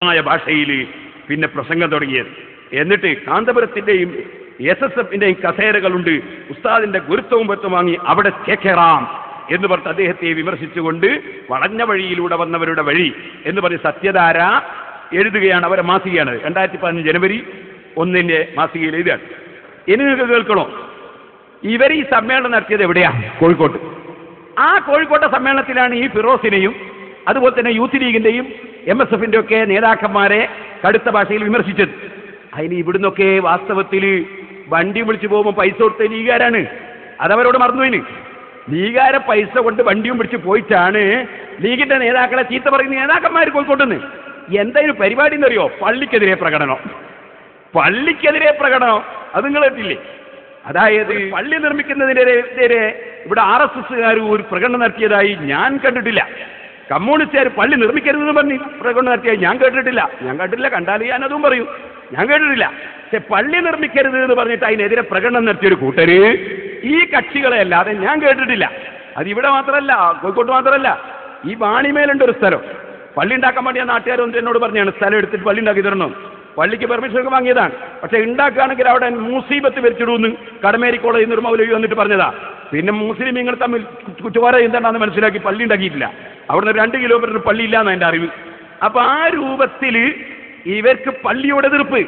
ഭാഷയിൽ പിന്നെ പ്രസംഗം തുടങ്ങിയത്. എന്നിട്ട് കാന്തപുരത്തിന്റെയും SSFന്റെയും കസേരകളുണ്ട്, ഉസ്താദിന്റെ ഗുരുത്വവും പൊരുത്തം വാങ്ങി അവിടെ ചേക്കേറാം എന്ന് പറഞ്ഞ് അദ്ദേഹത്തെ വിമർശിച്ചുകൊണ്ട് വളഞ്ഞ വഴിയിലൂടെ വന്നവരുടെ വഴി എന്ന് പറഞ്ഞ് സത്യധാര എഴുതുകയാണ്. അവരെ മാസികയാണ് 2015 ജനുവരി 1 മാസികയിൽ എഴുതുകയാണ്. ഇനി നിങ്ങൾക്ക് കേൾക്കണോ? ഇവർ ഈ സമ്മേളനം നടത്തിയത് എവിടെയാ? കോഴിക്കോട്ട്. ആ കോഴിക്കോട്ടെ സമ്മേളനത്തിലാണ് ഈ ഫിറോസിനെയും അതുപോലെ തന്നെ യൂത്ത് ലീഗിന്റെയും MSFന്റെ ഒക്കെ നേതാക്കന്മാരെ കടുത്ത ഭാഷയിൽ വിമർശിച്ചത്. അതിന് ഇവിടുന്നൊക്കെ വാസ്തവത്തിൽ വണ്ടി വിളിച്ചു പോകുമ്പോൾ പൈസ കൊടുത്ത ലീഗുകാരാണ്. അതവരോട് മറന്നുപോയിന്. ലീഗുകാരെ പൈസ കൊണ്ട് വണ്ടിയും പിടിച്ച് പോയിട്ടാണ് ലീഗിന്റെ നേതാക്കളെ ചീത്ത പറയുന്ന നേതാക്കന്മാർ കോഴിക്കോട്ടുനിന്ന്. എന്തായാലും പരിപാടി എന്നറിയോ? പള്ളിക്കെതിരെ പ്രകടനം. പള്ളിക്കെതിരെ പ്രകടനം. അത് നിങ്ങൾ കേട്ടില്ലേ? അതായത് പള്ളി നിർമ്മിക്കുന്നതിനെതിരെ ഇവിടെ RSSകാർ ഒരു പ്രകടനം നടത്തിയതായി ഞാൻ കണ്ടിട്ടില്ല. കമ്മ്യൂണിസ്റ്റുകാർ പള്ളി നിർമ്മിക്കരുതെന്ന് പറഞ്ഞ് പ്രകടനം നടത്തിയായി ഞാൻ കേട്ടിട്ടില്ല. കണ്ടാൽ ഞാൻ അതും പറയും, ഞാൻ കേട്ടിട്ടില്ല. പക്ഷെ പള്ളി നിർമ്മിക്കരുത് എന്ന് പറഞ്ഞിട്ട് അതിനെതിരെ പ്രകടനം നടത്തിയൊരു കൂട്ടര് ഈ കക്ഷികളെ അല്ലാതെ ഞാൻ കേട്ടിട്ടില്ല. അതിവിടെ മാത്രമല്ല, കോഴിക്കോട്ട് മാത്രമല്ല, ഈ വാണിമേലുണ്ട് ഒരു സ്ഥലം. പള്ളി ഉണ്ടാക്കാൻ വേണ്ടി ആ നാട്ടുകാർ വന്നിട്ട് എന്നോട് പറഞ്ഞാണ് സ്ഥലം എടുത്തിട്ട് പള്ളി ഉണ്ടാക്കി തരണം. പള്ളിക്ക് പെർമിഷനൊക്കെ വാങ്ങിയതാണ്. പക്ഷെ ഉണ്ടാക്കുകയാണെങ്കിൽ അവിടെ മുസീബത്ത് വരിച്ചിടുമെന്ന് കടമേരി കോളേജിൽ നിന്ന് ഒരു മൗലവി വന്നിട്ട് പറഞ്ഞതാ. പിന്നെ മുസ്ലിമീങ്ങൾ തമ്മിൽ കുറ്റുപാറ എന്താണെന്ന് മനസ്സിലാക്കി പള്ളി ഉണ്ടാക്കിയിട്ടില്ല. അവിടുന്ന് 2 കിലോമീറ്റർ പള്ളി ഇല്ലാന്ന് എൻ്റെ അറിവ്. അപ്പൊ ആ രൂപത്തിൽ ഇവർക്ക് പള്ളിയോട് എതിർപ്പ്.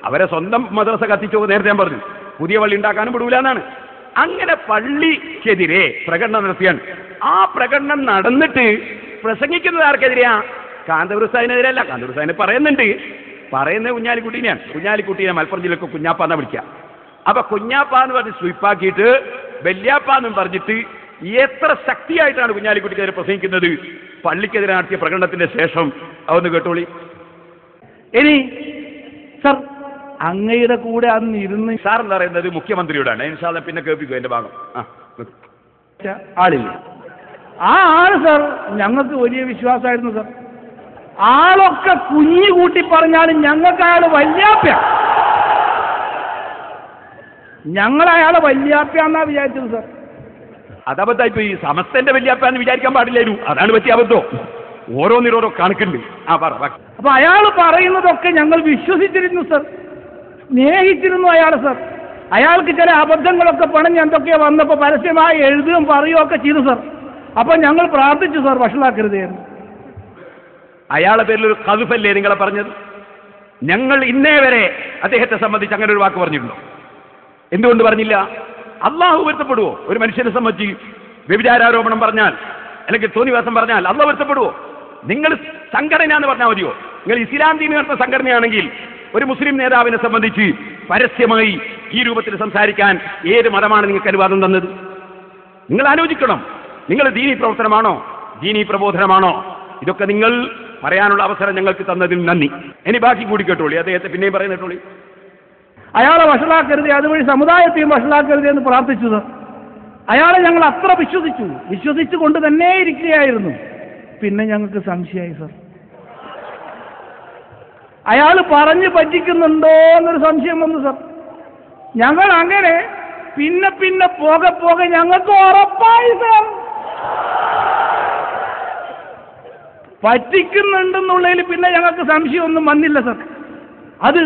അവരെ സ്വന്തം മദ്രസ കത്തിച്ചോ നേരത്തെ ഞാൻ പറഞ്ഞു. പുതിയ പള്ളി ഉണ്ടാക്കാനും വിടൂല എന്നാണ്. അങ്ങനെ പള്ളിക്കെതിരെ പ്രകടനം നടത്തിയാണ്. ആ പ്രകടനം നടന്നിട്ട് പ്രസംഗിക്കുന്നത് ആർക്കെതിരെയാ? കാന്തപുരസ്താദിനെതിരല്ല. കാന്തപുരസ്താദിനെ പറയുന്നത് കുഞ്ഞാലിക്കുട്ടീനെയാണ്. കുഞ്ഞാലിക്കുട്ടീനെ മലപ്പുറം ജില്ലക്ക് കുഞ്ഞാപ്പാന്നാ വിളിക്കുക. അപ്പൊ കുഞ്ഞാപ്പ എന്ന് പറഞ്ഞ് സ്വീപ്പാക്കിയിട്ട് വല്യാപ്പ എന്നും പറഞ്ഞിട്ട് എത്ര ശക്തിയായിട്ടാണ് കുഞ്ഞാലിക്കുട്ടിക്കെതിരെ പ്രസംഗിക്കുന്നത്. പള്ളിക്കെതിരെ നടത്തിയ പ്രകടനത്തിന്റെ ശേഷം അതൊന്ന് കേട്ടോളി. ഇനി സർ അങ്ങയുടെ കൂടെ അന്ന് ഇരുന്ന് സാർ എന്ന് പറയുന്നത് മുഖ്യമന്ത്രിയോടാണ്. പിന്നെ കേൾപ്പിക്കും എന്റെ ഭാഗം. ആളില്ല. ആ ആള് സർ ഞങ്ങൾക്ക് വലിയ വിശ്വാസമായിരുന്നു സർ. ആളൊക്കെ കുഞ്ഞു കൂട്ടി പറഞ്ഞാലും ഞങ്ങൾക്ക് അയാൾ വല്യാപ്പ. ഞങ്ങളയാളെ വല്യാപ്പയാന്നാ വിചാരിച്ചത് സർ. അതബദ്ധ ഇപ്പൊ ഈ സമസ്തന്റെ വല്യാപ്പാന്ന് വിചാരിക്കാൻ പാടില്ലായിരുന്നു. അതാണ് പറ്റിയ അബദ്ധം. ഓരോന്നിനോരോ കണക്കുണ്ട്. അപ്പൊ അയാൾ പറയുന്നതൊക്കെ ഞങ്ങൾ വിശ്വസിച്ചിരുന്നു സർ, സ്നേഹിച്ചിരുന്നു അയാൾ സർ. അയാൾക്ക് ചില അബദ്ധങ്ങളൊക്കെ പണഞ്ഞ് എന്തൊക്കെയോ വന്നപ്പോൾ പരസ്യമായി എഴുതുകയും പറയുകയൊക്കെ ചെയ്തു സർ. അപ്പൊ ഞങ്ങൾ പ്രാർത്ഥിച്ചു സർ വഷളാക്കരുതേന്ന്. അയാളെ പേരിലൊരു ഖദ്ഫല്ലേ നിങ്ങളെ പറഞ്ഞത്? ഞങ്ങൾ ഇന്നേ വരെ അദ്ദേഹത്തെ സംബന്ധിച്ച് അങ്ങനെ ഒരു വാക്ക് പറഞ്ഞിട്ടുണ്ടോ? എന്തുകൊണ്ട് പറഞ്ഞില്ല? അള്ളാഹു പൊരുത്തപ്പെടുവോ? ഒരു മനുഷ്യനെ സംബന്ധിച്ച് വ്യഭിചാരോപണം പറഞ്ഞാൽ അല്ലെങ്കിൽ തോന്നിവാസം പറഞ്ഞാൽ അള്ളാഹു പൊരുത്തപ്പെടുവോ? നിങ്ങൾ സംഘടന എന്ന് പറഞ്ഞാൽ മതിയോ? നിങ്ങൾ ഇസ്ലാം ദീൻ നടത്തുന്ന സംഘടനയാണെങ്കിൽ ഒരു മുസ്ലിം നേതാവിനെ സംബന്ധിച്ച് പരസ്യമായി ഈ രൂപത്തിൽ സംസാരിക്കാൻ ഏത് മതമാണ് നിങ്ങൾക്ക് അനുവാദം തന്നത്? നിങ്ങൾ ആലോചിക്കണം. നിങ്ങൾ ദീനീ പ്രവർത്തനമാണോ, ദീനീ പ്രബോധനമാണോ? ഇതൊക്കെ നിങ്ങൾ പറയാനുള്ള അവസരം ഞങ്ങൾക്ക് തന്നതിന് നന്ദി. ഇനി ബാക്കി കൂടി കേട്ടോളി. അദ്ദേഹത്തെ പിന്നെയും പറയുന്നിട്ടോളി. അയാളെ വഷളാക്കരുത്, അതുവഴി സമുദായത്തെയും വഷളാക്കരുത് എന്ന് പ്രാർത്ഥിച്ചു സർ. അയാളെ ഞങ്ങൾ അത്ര വിശ്വസിച്ചുകൊണ്ട് തന്നെ ഇരിക്കുകയായിരുന്നു. പിന്നെ ഞങ്ങൾക്ക് സംശയമായി സർ, അയാൾ പറഞ്ഞു പറ്റിക്കുന്നുണ്ടോ എന്നൊരു സംശയം വന്നു സർ. ഞങ്ങൾ അങ്ങനെ പിന്നെ പോകെ ഞങ്ങൾക്ക് ഉറപ്പായി സർ പറ്റിക്കുന്നുണ്ടെന്നുള്ളതിൽ പിന്നെ ഞങ്ങൾക്ക് സംശയമൊന്നും വന്നില്ല സർ. അത്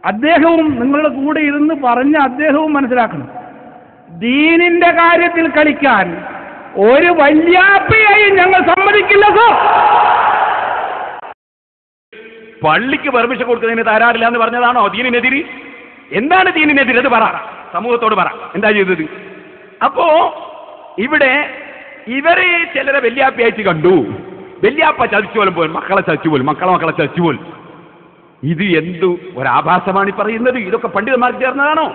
അദ്ദേഹവും നിങ്ങളുടെ കൂടെ ഇരുന്ന് പറഞ്ഞ അദ്ദേഹവും മനസ്സിലാക്കണം. ദീനിന്റെ കാര്യത്തിൽ കളിക്കാൻ ഒരു വല്യാപ്പയായും ഞങ്ങൾ സമ്മതിക്കില്ല സർ. പള്ളിക്ക് പെർമിഷൻ കൊടുക്കുന്നതിന് തയ്യാറില്ല എന്ന് പറഞ്ഞതാണോ ദീനിനെതിര്? എന്താണ് ദീനിനെതിര്? അത് പറ, സമൂഹത്തോട് പറ. എന്താ ചെയ്തത്? അപ്പോ ഇവിടെ ഇവരെ ചിലരെ വല്യാപ്പയായിട്ട് കണ്ടു. വല്യാപ്പ ചതിച്ചു പോലും മക്കളെ ചതിച്ചു പോലും. ഇത് എന്തു ഒരാഭാസമാണ് ഈ പറയുന്നത്? ഇതൊക്കെ പണ്ഡിതന്മാർക്ക് ചേർന്നതാണോ?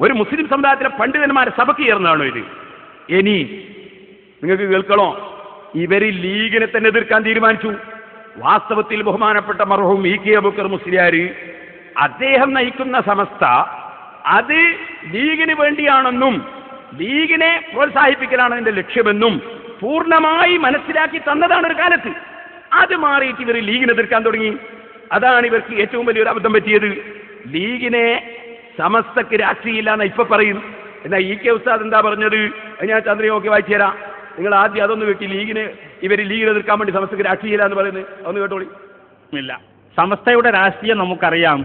ഒരു മുസ്ലിം സമുദായത്തിലെ പണ്ഡിതന്മാരെ സഭയ്ക്ക് ചേർന്നതാണോ ഇത്? ഇനി നിങ്ങൾക്ക് കേൾക്കണോ? ഇവര് ലീഗിനെ തന്നെ എതിർക്കാൻ തീരുമാനിച്ചു. വാസ്തവത്തിൽ ബഹുമാനപ്പെട്ട മർഹൂം ഇ കെ അബൂബക്കർ മുസ്ലിയാർ അദ്ദേഹം നയിക്കുന്ന സമസ്ത അത് ലീഗിന് വേണ്ടിയാണെന്നും ലീഗിനെ പ്രോത്സാഹിപ്പിക്കലാണ് അതിന്റെ ലക്ഷ്യമെന്നും പൂർണ്ണമായി മനസ്സിലാക്കി തന്നതാണ് ഒരു കാലത്ത്. അത് മാറിയിട്ട് ഇവർ ലീഗിനെ എതിർക്കാൻ തുടങ്ങി. അതാണ് ഇവർക്ക് ഏറ്റവും വലിയൊരു അബദ്ധം പറ്റിയത്. ലീഗിനെ സമസ്തക്ക് രാഷ്ട്രീയമില്ല എന്ന് ഇപ്പൊ പറയും. എന്നാൽ ഇ കെ ഉസ്താദ് എന്താ പറഞ്ഞത്? ഞാൻ ചന്ദ്രയൊക്കെ വായിച്ചു തരാം. നിങ്ങൾ ആദ്യം അതൊന്ന് കേട്ടി. ഇവർ ലീഗിനെ എതിർക്കാൻ വേണ്ടി സമസ്തക്ക് രാഷ്ട്രീയമില്ല എന്ന് പറയുന്നത് ഒന്ന് കേട്ടോളി. ഇല്ല. സമസ്തയുടെ രാഷ്ട്രീയം നമുക്കറിയാം.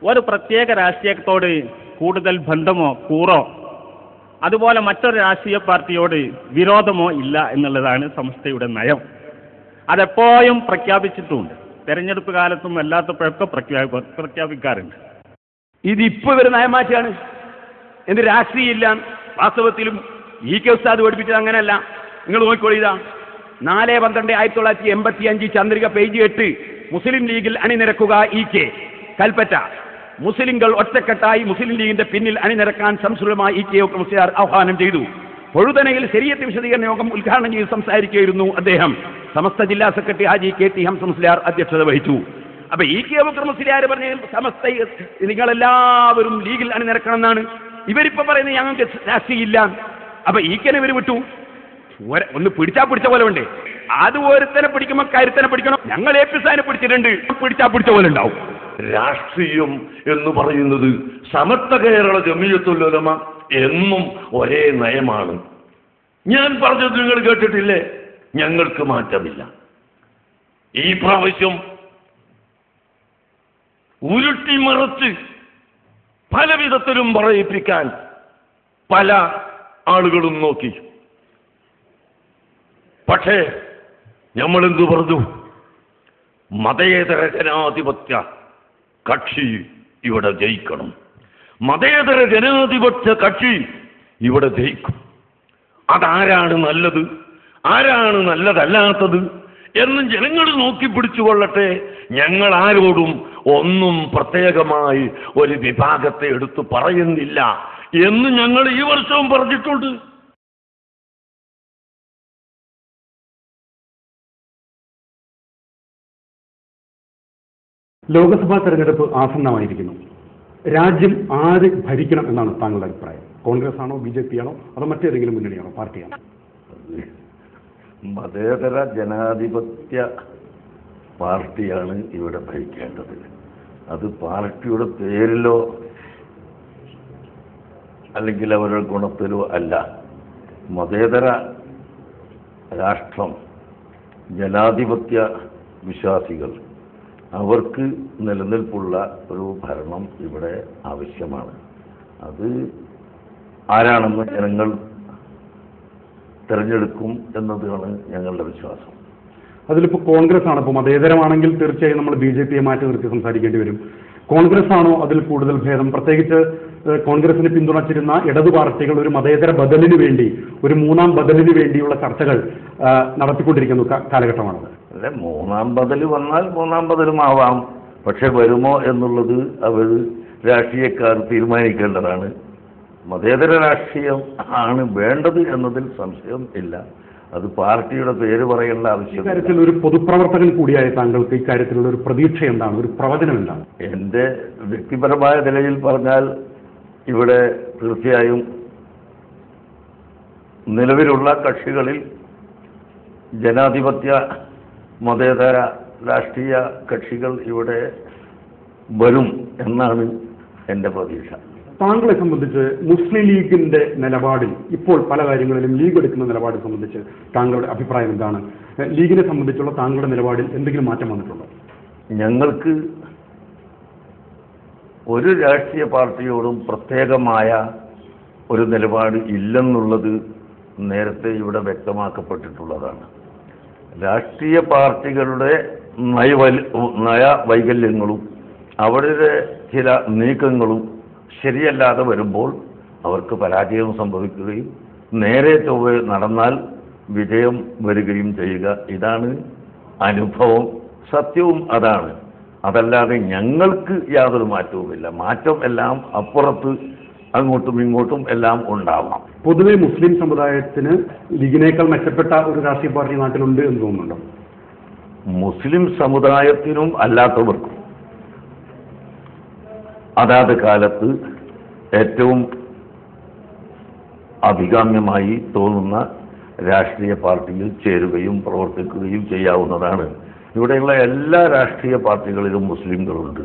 ഒരു പ്രത്യേക രാഷ്ട്രീയത്തോട് കൂടുതൽ ബന്ധമോ കൂറോ അതുപോലെ മറ്റൊരു രാഷ്ട്രീയ പാർട്ടിയോട് വിരോധമോ ഇല്ല എന്നുള്ളതാണ് സമസ്തയുടെ നയം. അതെപ്പോഴും പ്രഖ്യാപിച്ചിട്ടുമുണ്ട്. തെരഞ്ഞെടുപ്പ് കാലത്തും അല്ലാത്തപ്പോഴൊക്കെ പ്രഖ്യാപിക്കാറുണ്ട്. ഇതിപ്പോൾ ഇവർ നയമാറ്റാണ്. എന്ത് രാഷ്ട്രീയം ഇല്ല. വാസ്തവത്തിലും കെ ഉസ്താദ് പഠിപ്പിച്ചത് അങ്ങനെയല്ല. നിങ്ങൾ നോക്കിക്കോളിതാ 4/12/1985 ചന്ദ്രിക പേജ് 8 മുസ്ലിം ലീഗിൽ അണിനിരക്കുക കെ കൽപ്പറ്റ. മുസ്ലിംകൾ ഒറ്റക്കെട്ടായി മുസ്ലിം ലീഗിന്റെ പിന്നിൽ അണിനിരക്കാൻ സംസ്കൃതമായി കെ മുസ്ലിയാർ ആഹ്വാനം ചെയ്തു. പൊഴുതനയിൽ ശരീഅത്ത് വിശദീകരണ യോഗം ഉദ്ഘാടനം ചെയ്ത് സംസാരിക്കുകയായിരുന്നു അദ്ദേഹം. സമസ്ത ജില്ലാ സെക്രട്ടറി ഹാജി KT ഹംസ മുസ്ലിയാർ അധ്യക്ഷത വഹിച്ചു. അപ്പൊ കെ മുസ്ലിയാർ പറഞ്ഞ സമസ്ത നിങ്ങളെല്ലാവരും ലീഗിൽ അണിനിരക്കണം എന്നാണ്. ഇവരിപ്പോ പറയുന്നത് ഞങ്ങൾക്ക് രാഷ്ട്രീയം ഇല്ല. അപ്പൊ കെനെ ഇവർ വിട്ടു. ഒന്ന് പിടിച്ചാ പിടിച്ച പോലെ ഉണ്ടേ. അത് ഓരോരുത്തരെ പിടിക്കുമ്പോൾ കരുത്തനെ പിടിക്കണം. ഞങ്ങൾ എപ്പിസാനെ പിടിച്ചിട്ടുണ്ട്. പിടിച്ചാ പിടിച്ച പോലെ ഉണ്ടാവും. രാഷ്ട്രീയം എന്ന് പറയുന്നത് സമസ്ത കേരള ജമിയത്തുൽ ഉലമ എന്നും ഒരേ നയമാണ്. ഞാൻ പറഞ്ഞത് നിങ്ങൾ കേട്ടിട്ടില്ലേ? ഞങ്ങൾക്ക് മാറ്റമില്ല. ഈ പ്രാവശ്യം ഉരുട്ടിമറിച്ച് പല വിധത്തിലും പറയിപ്പിക്കാൻ പല ആളുകളും നോക്കി. പക്ഷേ നമ്മളെന്തു പറഞ്ഞു? മതേതര ജനാധിപത്യ കക്ഷി ഇവിടെ ജയിക്കണം. മതേതര ജനാധിപത്യ കക്ഷി ഇവിടെ ജയിക്കും. അതാരാണ് നല്ലത്, ആരാണ് നല്ലതല്ലാത്തത് എന്നും ജനങ്ങൾ നോക്കി പിടിച്ചുകൊള്ളട്ടെ. ഞങ്ങൾ ആരോടും ഒന്നും പ്രത്യേകമായി ഒരു വിഭാഗത്തെ എടുത്തു പറയുന്നില്ല എന്ന് ഞങ്ങൾ ഈ വർഷവും പറഞ്ഞിട്ടുണ്ട്. ലോക്സഭാ തെരഞ്ഞെടുപ്പ് ആസന്നമായിരിക്കുന്നു. രാജ്യം ആര് ഭരിക്കണം എന്നാണ് താങ്കളുടെ അഭിപ്രായം? കോൺഗ്രസ് ആണോ, BJP ആണോ, അതോ മറ്റേതെങ്കിലും മുന്നണിയാണോ, പാർട്ടിയാണോ? മതേതര ജനാധിപത്യ പാർട്ടിയാണ് ഇവിടെ ഭരിക്കേണ്ടത്. അത് പാർട്ടിയുടെ പേരിലോ അല്ലെങ്കിൽ അവരുടെ ഗുണത്തിലോ അല്ല. മതേതര രാഷ്ട്രം, ജനാധിപത്യ വിശ്വാസികൾ, അവർക്ക് നിലനിൽപ്പുള്ള ഒരു ഭരണം ഇവിടെ ആവശ്യമാണ്. അത് ആരാണെന്ന് ജനങ്ങൾ തിരഞ്ഞെടുക്കും എന്നതാണ് ഞങ്ങളുടെ വിശ്വാസം. അതിലിപ്പോൾ കോൺഗ്രസ് ആണ്. ഇപ്പോൾ മതേതരമാണെങ്കിൽ തീർച്ചയായും നമ്മൾ BJPയെ മാറ്റി നിർത്തി സംസാരിക്കേണ്ടി വരും. കോൺഗ്രസ് ആണോ അതിൽ കൂടുതൽ ഭേദം? പ്രത്യേകിച്ച് കോൺഗ്രസിനെ പിന്തുണച്ചിരുന്ന ഇടതു പാർട്ടികൾ ഒരു മതേതര ബദലിന് വേണ്ടി, ഒരു മൂന്നാം ബദലിന് വേണ്ടിയുള്ള ചർച്ചകൾ നടത്തിക്കൊണ്ടിരിക്കുന്ന കാലഘട്ടമാണത്. അല്ലെ, മൂന്നാം ബദൽ വന്നാൽ മൂന്നാം ബദലുമാവാം. പക്ഷെ വരുമോ എന്നുള്ളത് അവർ രാഷ്ട്രീയക്കാർ തീരുമാനിക്കേണ്ടതാണ്. മതേതര രാഷ്ട്രീയം ആണ് വേണ്ടത് എന്നതിൽ സംശയം ഇല്ല. അത് പാർട്ടിയുടെ പേര് പറയേണ്ട ആവശ്യം. ഇക്കാര്യത്തിൽ ഒരു പൊതുപ്രവർത്തകൻ കൂടിയായ താങ്കൾക്ക് ഇക്കാര്യത്തിലുള്ള ഒരു പ്രതീക്ഷ എന്താണ്, ഒരു പ്രവചനം എന്താണ്? എൻ്റെ വ്യക്തിപരമായ നിലയിൽ പറഞ്ഞാൽ ഇവിടെ തീർച്ചയായും നിലവിലുള്ള കക്ഷികളിൽ ജനാധിപത്യ മതേതര രാഷ്ട്രീയ കക്ഷികൾ ഇവിടെ വരും എന്നാണ് എൻ്റെ പ്രതീക്ഷ. താങ്കളെ സംബന്ധിച്ച് മുസ്ലിം ലീഗിന്റെ നിലപാടിൽ ഇപ്പോൾ പല കാര്യങ്ങളിലും ലീഗ് എടുക്കുന്ന നിലപാട് സംബന്ധിച്ച് താങ്കളുടെ അഭിപ്രായം എന്താണ്? ലീഗിനെ സംബന്ധിച്ചുള്ള താങ്കളുടെ നിലപാടിൽ എന്തെങ്കിലും മാറ്റം വന്നിട്ടുണ്ടോ? ഞങ്ങൾക്ക് ഒരു രാഷ്ട്രീയ പാർട്ടിയോടും പ്രത്യേകമായ ഒരു നിലപാട് ഇല്ലെന്നുള്ളത് നേരത്തെ ഇവിടെ വ്യക്തമാക്കപ്പെട്ടിട്ടുള്ളതാണ്. രാഷ്ട്രീയ പാർട്ടികളുടെ നയവൈകല്യങ്ങളും അവരുടെ ചില നീക്കങ്ങളും ശരിയല്ലാതെ വരുമ്പോൾ അവർക്ക് പരാജയം സംഭവിക്കുകയും നേരെ ചൊവ്വേ നടന്നാൽ വിജയം വരികയും ചെയ്യുക. ഇതാണ് അനുഭവം, സത്യവും അതാണ്. അതല്ലാതെ ഞങ്ങൾക്ക് യാതൊരു മാറ്റവുമില്ല. മാറ്റം എല്ലാം അപ്പുറത്ത് അങ്ങോട്ടും ഇങ്ങോട്ടും എല്ലാം ഉണ്ടാവാം. പൊതുവെ മുസ്ലിം സമുദായത്തിന് ലീഗിനേക്കാൾ മെച്ചപ്പെട്ട ഒരു രാഷ്ട്രീയ പാർട്ടി നാട്ടിലുണ്ട് എന്ന് തോന്നുന്നുണ്ടോ? മുസ്ലിം സമുദായത്തിനും അല്ലാത്തവർക്കും അതാത് കാലത്ത് ഏറ്റവും അഭികാമ്യമായി തോന്നുന്ന രാഷ്ട്രീയ പാർട്ടിയിൽ ചേരുകയും പ്രവർത്തിക്കുകയും ചെയ്യാവുന്നതാണ്. ഇവിടെയുള്ള എല്ലാ രാഷ്ട്രീയ പാർട്ടികളിലും മുസ്ലിംകളുണ്ട്.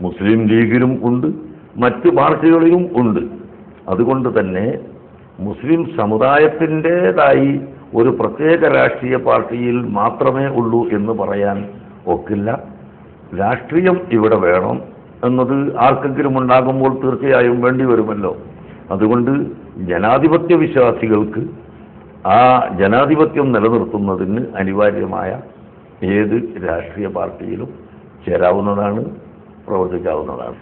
മുസ്ലിം ലീഗിലും ഉണ്ട്, മറ്റ് പാർട്ടികളിലും ഉണ്ട്. അതുകൊണ്ട് തന്നെ മുസ്ലിം സമുദായത്തിൻ്റെതായി ഒരു പ്രത്യേക രാഷ്ട്രീയ പാർട്ടിയിൽ മാത്രമേ ഉള്ളൂ എന്ന് പറയാൻ ഒക്കില്ല. രാഷ്ട്രീയം ഇവിടെ വേണം എന്നത് ആർക്കെങ്കിലും ഉണ്ടാകുമ്പോൾ തീർച്ചയായും വേണ്ടി വരുമല്ലോ. അതുകൊണ്ട് ജനാധിപത്യ വിശ്വാസികൾക്ക് ആ ജനാധിപത്യം നിലനിർത്തുന്നതിന് അനിവാര്യമായ ഏത് രാഷ്ട്രീയ പാർട്ടിയിലും ചേരാവുന്നതാണ്, പ്രവർത്തിക്കാവുന്നതാണ്.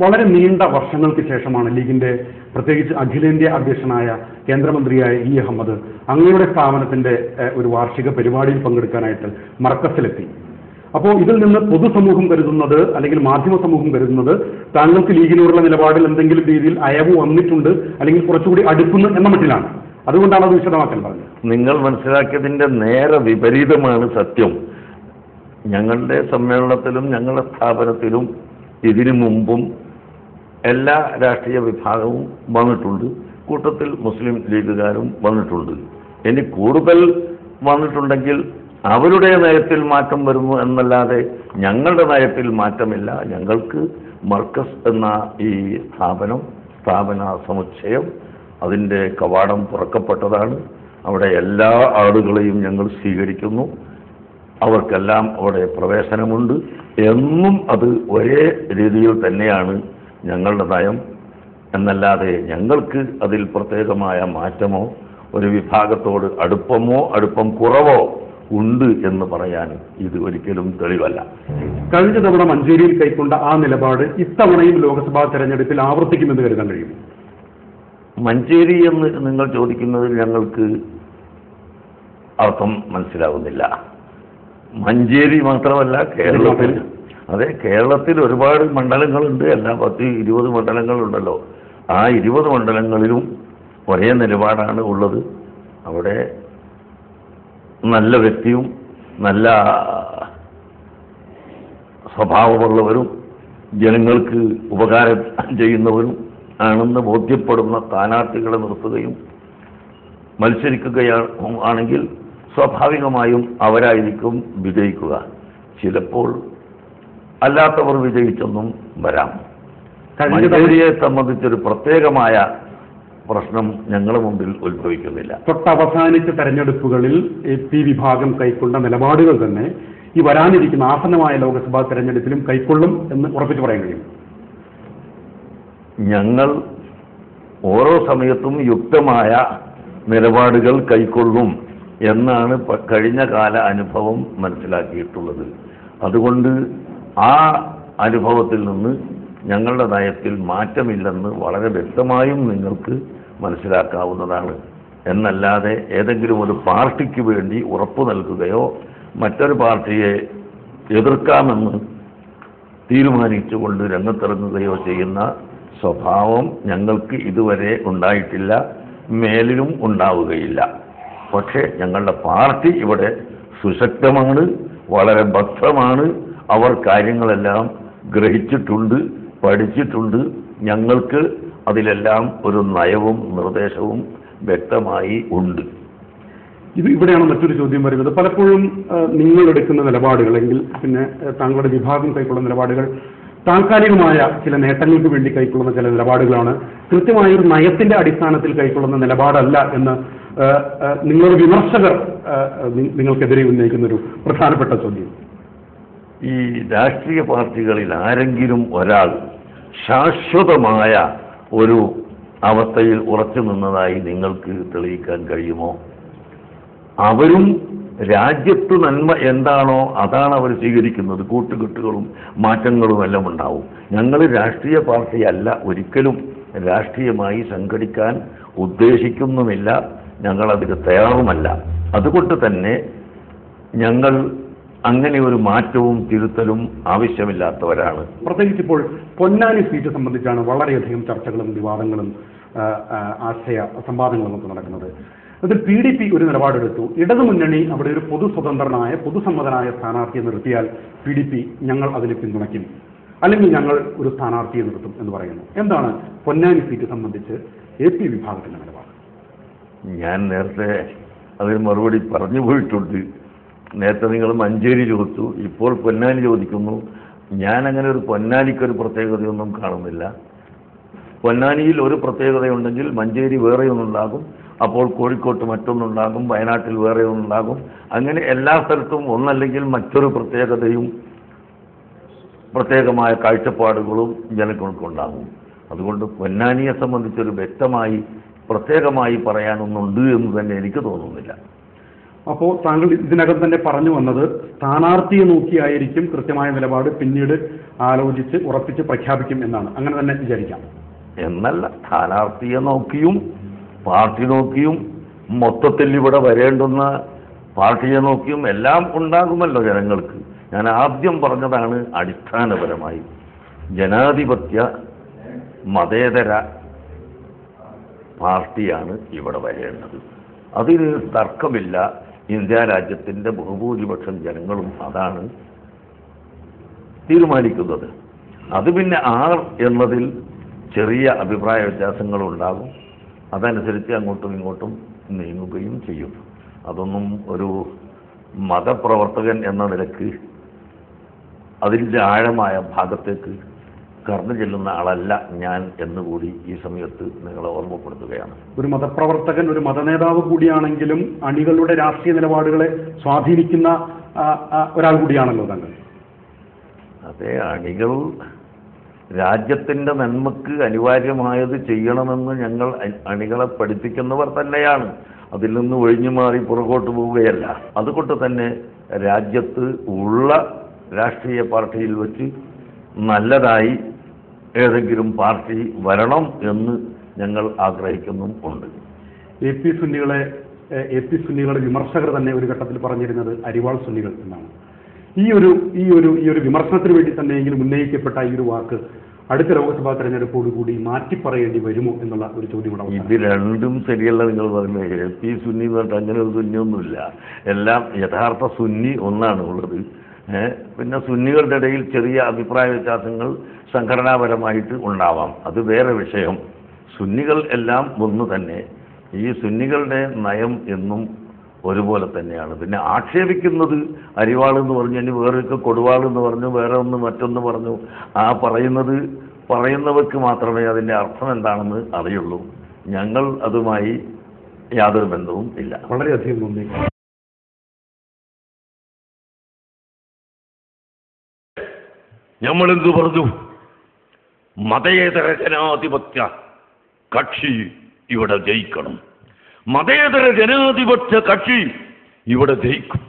വളരെ നീണ്ട വർഷങ്ങൾക്ക് ശേഷമാണ് ലീഗിന്റെ പ്രത്യേകിച്ച് അഖിലേന്ത്യാ അധ്യക്ഷനായ കേന്ദ്രമന്ത്രിയായ ഇ അഹമ്മദ് അങ്ങയുടെ സ്ഥാപനത്തിന്റെ ഒരു വാർഷിക പരിപാടിയിൽ പങ്കെടുക്കാനായിട്ട് മർക്കസിലെത്തി. അപ്പോൾ ഇതിൽ നിന്ന് പൊതുസമൂഹം കരുതുന്നത് അല്ലെങ്കിൽ മാധ്യമ സമൂഹം കരുതുന്നത് താങ്കൾക്ക് ലീഗിനോടുള്ള നിലപാടിൽ എന്തെങ്കിലും രീതിയിൽ അയവ് വന്നിട്ടുണ്ട് അല്ലെങ്കിൽ കുറച്ചുകൂടി അടുക്കുന്നു എന്ന മട്ടിലാണ്. അതുകൊണ്ടാണ് അത് വിശദമാക്കാൻ പറഞ്ഞത്. നിങ്ങൾ മനസ്സിലാക്കിയതിന്റെ നേരെ വിപരീതമാണ് സത്യം. ഞങ്ങളുടെ സമ്മേളനത്തിലും ഞങ്ങളുടെ സ്ഥാപനത്തിലും ഇതിനു മുമ്പും എല്ലാ രാഷ്ട്രീയ വിഭാഗവും വന്നിട്ടുണ്ട്. കൂട്ടത്തിൽ മുസ്ലിം ലീഗുകാരും വന്നിട്ടുണ്ട്. ഇനി കൂടുതൽ വന്നിട്ടുണ്ടെങ്കിൽ അവരുടെ നയത്തിൽ മാറ്റം വരുന്നു എന്നല്ലാതെ ഞങ്ങളുടെ നയത്തിൽ മാറ്റമില്ല. ഞങ്ങൾക്ക് മർക്കസ് എന്ന ഈ സ്ഥാപന സമുച്ചയം അതിൻ്റെ കവാടം തുറക്കപ്പെട്ടതാണ്. അവിടെ എല്ലാ ആളുകളെയും ഞങ്ങൾ സ്വീകരിക്കുന്നു. അവർക്കെല്ലാം അവിടെ പ്രവേശനമുണ്ട്. എന്നും അത് ഒരേ രീതിയിൽ തന്നെയാണ് ഞങ്ങളുടെ നയം എന്നല്ലാതെ ഞങ്ങൾക്ക് അതിൽ പ്രത്യേകമായ മാറ്റമോ ഒരു വിഭാഗത്തോട് അടുപ്പം കുറവോ ഉണ്ട് എന്ന് പറയാൻ ഇത് ഒരിക്കലും തെളിവല്ല. കഴിഞ്ഞ തവണ മഞ്ചേരിയിൽ കൈക്കൊണ്ട ആ നിലപാട് ഇത്തവണയും ലോക്സഭാ തെരഞ്ഞെടുപ്പിൽ ആവർത്തിക്കുമെന്ന് കരുതാൻ കഴിയും. മഞ്ചേരി എന്ന് നിങ്ങൾ ചോദിക്കുന്നതിൽ ഞങ്ങൾക്ക് അർത്ഥം മനസ്സിലാവുന്നില്ല. മഞ്ചേരി മാത്രമല്ല, കേരളത്തിൽ ഒരുപാട് മണ്ഡലങ്ങളുണ്ട്. എല്ലാ 10-20 മണ്ഡലങ്ങളുണ്ടല്ലോ. ആ 20 മണ്ഡലങ്ങളിലും ഒരേ നിലപാടാണ് ഉള്ളത്. അവിടെ നല്ല വ്യക്തിയും നല്ല സ്വഭാവമുള്ളവരും ജനങ്ങൾക്ക് ഉപകാരം ചെയ്യുന്നവരും ആണെന്ന് ബോധ്യപ്പെടുന്ന സ്ഥാനാർത്ഥികളെ നിർത്തുകയും മത്സരിക്കുകയാണെങ്കിൽ സ്വാഭാവികമായും അവരായിരിക്കും വിജയിക്കുക. ചിലപ്പോൾ അല്ലാത്തവർ വിജയിച്ചൊന്നും വരാം. മഞ്ചേരിയെ സംബന്ധിച്ചൊരു പ്രത്യേകമായ പ്രശ്നം ഞങ്ങളുടെ മുമ്പിൽ ഉത്ഭവിക്കുന്നില്ല. തൊട്ടവസാനിച്ച തെരഞ്ഞെടുപ്പുകളിൽ AP വിഭാഗം കൈക്കൊണ്ട നിലപാടുകൾ തന്നെ ഈ വരാനിരിക്കുന്ന ആസന്നമായ ലോക്സഭാ തെരഞ്ഞെടുപ്പിലും കൈക്കൊള്ളും എന്ന് ഉറപ്പിച്ചു പറയാൻ കഴിയും. ഞങ്ങൾ ഓരോ സമയത്തും യുക്തമായ നിലപാടുകൾ കൈക്കൊള്ളും എന്നാണ് കഴിഞ്ഞ കാല അനുഭവം മനസ്സിലാക്കിയിട്ടുള്ളത്. അതുകൊണ്ട് ആ അനുഭവത്തിൽ നിന്ന് ഞങ്ങളുടെ നയത്തിൽ മാറ്റമില്ലെന്ന് വളരെ വ്യക്തമായും നിങ്ങൾക്ക് മനസ്സിലാക്കാവുന്നതാണ്. എന്നല്ലാതെ ഏതെങ്കിലും ഒരു പാർട്ടിക്ക് വേണ്ടി ഉറപ്പു നൽകുകയോ മറ്റൊരു പാർട്ടിയെ എതിർക്കാമെന്ന് തീരുമാനിച്ചുകൊണ്ട് രംഗത്തിറങ്ങുകയോ ചെയ്യുന്ന സ്വഭാവം ഞങ്ങൾക്ക് ഇതുവരെ ഉണ്ടായിട്ടില്ല, മേലിലും ഉണ്ടാവുകയില്ല. പക്ഷേ ഞങ്ങളുടെ പാർട്ടി ഇവിടെ സുശക്തമാണ്, വളരെ ഭദ്രമാണ്. അവർ കാര്യങ്ങളെല്ലാം ഗ്രഹിച്ചിട്ടുണ്ട്, പഠിച്ചിട്ടുണ്ട്. ഞങ്ങൾക്ക് അതിലെല്ലാം ഒരു നയവും നിർദ്ദേശവും വ്യക്തമായി ഉണ്ട്. ഇവിടെയാണ് മറ്റൊരു ചോദ്യം വരുന്നത്. പലപ്പോഴും നിങ്ങൾ എടുക്കുന്ന നിലപാടുകൾ അല്ലെങ്കിൽ പിന്നെ താങ്കളുടെ വിഭാഗം കൈക്കൊള്ളുന്ന നിലപാടുകൾ താൽക്കാലികമായ ചില നേട്ടങ്ങൾക്ക് വേണ്ടി കൈക്കൊള്ളുന്ന ചില നിലപാടുകളാണ്, കൃത്യമായ ഒരു നയത്തിന്റെ അടിസ്ഥാനത്തിൽ കൈക്കൊള്ളുന്ന നിലപാടല്ല എന്ന് നിങ്ങളുടെ വിമർശകർ നിങ്ങൾക്കെതിരെ ഉന്നയിക്കുന്ന ഒരു പ്രധാനപ്പെട്ട ചോദ്യം. ഈ രാഷ്ട്രീയ പാർട്ടികളിൽ ആരെങ്കിലും ഒരാൾ ശാശ്വതമായ ഒരു അവസ്ഥയിൽ ഉറച്ചു നിന്നതായി നിങ്ങൾക്ക് തെളിയിക്കാൻ കഴിയുമോ? അവരും രാജ്യത്ത് നന്മ എന്താണോ അതാണ് അവർ സ്വീകരിക്കുന്നത്. കൂട്ടുകെട്ടുകളും മാറ്റങ്ങളും എല്ലാം ഉണ്ടാവും. ഞങ്ങൾ രാഷ്ട്രീയ പാർട്ടിയല്ല, ഒരിക്കലും രാഷ്ട്രീയമായി സംഘടിക്കാൻ ഉദ്ദേശിക്കുന്നുമില്ല, ഞങ്ങളതിന് തയ്യാറുമല്ല. അതുകൊണ്ട് തന്നെ ഞങ്ങൾ അങ്ങനെ ഒരു മാറ്റവും തിരുത്തലും ആവശ്യമില്ലാത്തവരാണ്. പ്രത്യേകിച്ച് ഇപ്പോൾ പൊന്നാനി സീറ്റ് സംബന്ധിച്ചാണ് വളരെയധികം ചർച്ചകളും വിവാദങ്ങളും ആശയ സംവാദങ്ങളും ഒക്കെ നടക്കുന്നത്. അതിൽ PDP ഒരു നിലപാടെടുത്തു. ഇടതുമുന്നണി അവിടെ ഒരു പൊതുസ്വതന്ത്രനായ പൊതുസമ്മതനായ സ്ഥാനാർത്ഥിയെ നിർത്തിയാൽ PDP ഞങ്ങൾ അതിനെ പിന്തുണയ്ക്കും, അല്ലെങ്കിൽ ഞങ്ങൾ ഒരു സ്ഥാനാർത്ഥിയെ നിർത്തും എന്ന് പറയുന്നു. എന്താണ് പൊന്നാനി സീറ്റ് സംബന്ധിച്ച് AP വിഭാഗത്തിന്റെ നിലപാട്? ഞാൻ നേരത്തെ അതിന് മറുപടി പറഞ്ഞു പോയിട്ടുണ്ട്. നേരത്തെ നിങ്ങൾ മഞ്ചേരി ചോദിച്ചു, ഇപ്പോൾ പൊന്നാനി ചോദിക്കുന്നു. ഞാനങ്ങനെ ഒരു പൊന്നാനിക്കൊരു പ്രത്യേകതയൊന്നും കാണുന്നില്ല. പൊന്നാനിയിൽ ഒരു പ്രത്യേകതയുണ്ടെങ്കിൽ മഞ്ചേരി വേറെയൊന്നുണ്ടാകും. അപ്പോൾ കോഴിക്കോട്ട് മറ്റൊന്നുണ്ടാകും, വയനാട്ടിൽ വേറെ ഒന്നുണ്ടാകും. അങ്ങനെ എല്ലാ സ്ഥലത്തും ഒന്നല്ലെങ്കിൽ മറ്റൊരു പ്രത്യേകതയും പ്രത്യേകമായ കാഴ്ചപ്പാടുകളും ജനങ്ങൾക്കുണ്ടാകും. അതുകൊണ്ട് പൊന്നാനിയെ സംബന്ധിച്ചൊരു വ്യക്തമായി പ്രത്യേകമായി പറയാനൊന്നുണ്ട് എന്ന് തന്നെ എനിക്ക് തോന്നുന്നില്ല. അപ്പോൾ താങ്കൾ ഇതിനകം തന്നെ പറഞ്ഞു വന്നത് സ്ഥാനാർത്ഥിയെ നോക്കിയായിരിക്കും കൃത്യമായ നിലപാട് പിന്നീട് ആലോചിച്ച് ഉറപ്പിച്ച് പ്രഖ്യാപിക്കും എന്നാണ്. അങ്ങനെ തന്നെ വിചാരിക്കാം എന്നല്ല, സ്ഥാനാർത്ഥിയെ നോക്കിയും പാർട്ടി നോക്കിയും മൊത്തത്തിൽ ഇവിടെ വരേണ്ടുന്ന പാർട്ടിയെ നോക്കിയും എല്ലാം ഉണ്ടാകുമല്ലോ ജനങ്ങൾക്ക്. ഞാൻ ആദ്യം പറഞ്ഞതാണ് അടിസ്ഥാനപരമായി ജനാധിപത്യ മതേതര പാർട്ടിയാണ് ഇവിടെ വരേണ്ടത്. അതിന് തർക്കമില്ല. ഇന്ത്യ രാജ്യത്തിൻ്റെ ബഹുഭൂരിപക്ഷം ജനങ്ങളും അതാണ് തീരുമാനിക്കുന്നത്. അത് പിന്നെ ആർ എന്നതിൽ ചെറിയ അഭിപ്രായ വ്യത്യാസങ്ങളുണ്ടാകും. അതനുസരിച്ച് അങ്ങോട്ടും ഇങ്ങോട്ടും നീങ്ങുകയും ചെയ്യും. അതൊന്നും ഒരു മതപ്രവർത്തകൻ എന്ന നിലക്ക് അതിൻ്റെ ആഴമായ ഭാഗത്തേക്ക് കടന്നു ചെല്ലുന്ന ആളല്ല ഞാൻ എന്നുകൂടി ഈ സമയത്ത് നിങ്ങളെ ഓർമ്മപ്പെടുത്തുകയാണ്. ഒരു മതപ്രവർത്തകൻ, ഒരു മതനേതാവ് കൂടിയാണെങ്കിലും അണികളുടെ രാഷ്ട്രീയ നിലപാടുകളെ സ്വാധീനിക്കുന്ന ഒരാൾ കൂടിയാണല്ലോ താങ്കൾ. അതെ, അണികൾ രാജ്യത്തിൻ്റെ നന്മക്ക് അനിവാര്യമായത് ചെയ്യണമെന്ന് ഞങ്ങൾ അണികളെ പഠിപ്പിക്കുന്നവർ തന്നെയാണ്. അതിൽ നിന്ന് ഒഴിഞ്ഞു മാറി പുറകോട്ട് പോവുകയല്ല. അതുകൊണ്ട് തന്നെ രാജ്യത്ത് ഉള്ള രാഷ്ട്രീയ പാർട്ടിയിൽ വെച്ച് നല്ലതായി ഏതെങ്കിലും പാർട്ടി വരണം എന്ന് ഞങ്ങൾ ആഗ്രഹിക്കുന്നുമുണ്ട്. എ പി സുന്നികളുടെ വിമർശകർ തന്നെ ഒരു ഘട്ടത്തിൽ പറഞ്ഞിരുന്നത് അരിവാൾ സുന്നികൾ എന്നാണ്. ഈ ഒരു വിമർശനത്തിന് വേണ്ടി തന്നെയെങ്കിലും ഉന്നയിക്കപ്പെട്ട ഈ ഒരു വാക്ക് അടുത്ത ലോക്സഭാ തെരഞ്ഞെടുപ്പോടുകൂടി മാറ്റി പറയേണ്ടി വരുമോ എന്നുള്ള ഒരു ചോദ്യം കൂടെ. ഇത് രണ്ടും ശരിയല്ല. നിങ്ങൾ പറഞ്ഞത് എ പി സുന്നി എന്ന് പറഞ്ഞിട്ട് അങ്ങനെ ഒരു സുന്നിയൊന്നുമില്ല. എല്ലാം യഥാർത്ഥ സുന്നി ഒന്നാണ് ഉള്ളത്. പിന്നെ സുന്നികളുടെ ഇടയിൽ ചെറിയ അഭിപ്രായ വ്യത്യാസങ്ങൾ സംഘടനാപരമായിട്ട് ഉണ്ടാവാം, അത് വേറെ വിഷയം. സുന്നികൾ എല്ലാം ഒന്ന് തന്നെ. ഈ സുന്നികളുടെ നയം എന്നും ഒരുപോലെ തന്നെയാണ്. പിന്നെ ആക്ഷേപിക്കുന്നത് അരിവാളെന്ന് പറഞ്ഞു, ഇനി വേറൊക്കെ കൊടുവാളെന്ന് പറഞ്ഞു, വേറെ ഒന്ന് മറ്റൊന്ന് പറഞ്ഞു. ആ പറയുന്നവർക്ക് മാത്രമേ അതിൻ്റെ അർത്ഥം എന്താണെന്ന് അറിയുള്ളൂ. ഞങ്ങൾ അതുമായി യാതൊരു ബന്ധവും ഇല്ല. വളരെയധികം നന്ദി. നമ്മളെന്ത് പറഞ്ഞു? മതേതര ജനാധിപത്യ കക്ഷി ഇവിടെ ജയിക്കണം. മതേതര ജനാധിപത്യ കക്ഷി ഇവിടെ ജയിക്കും.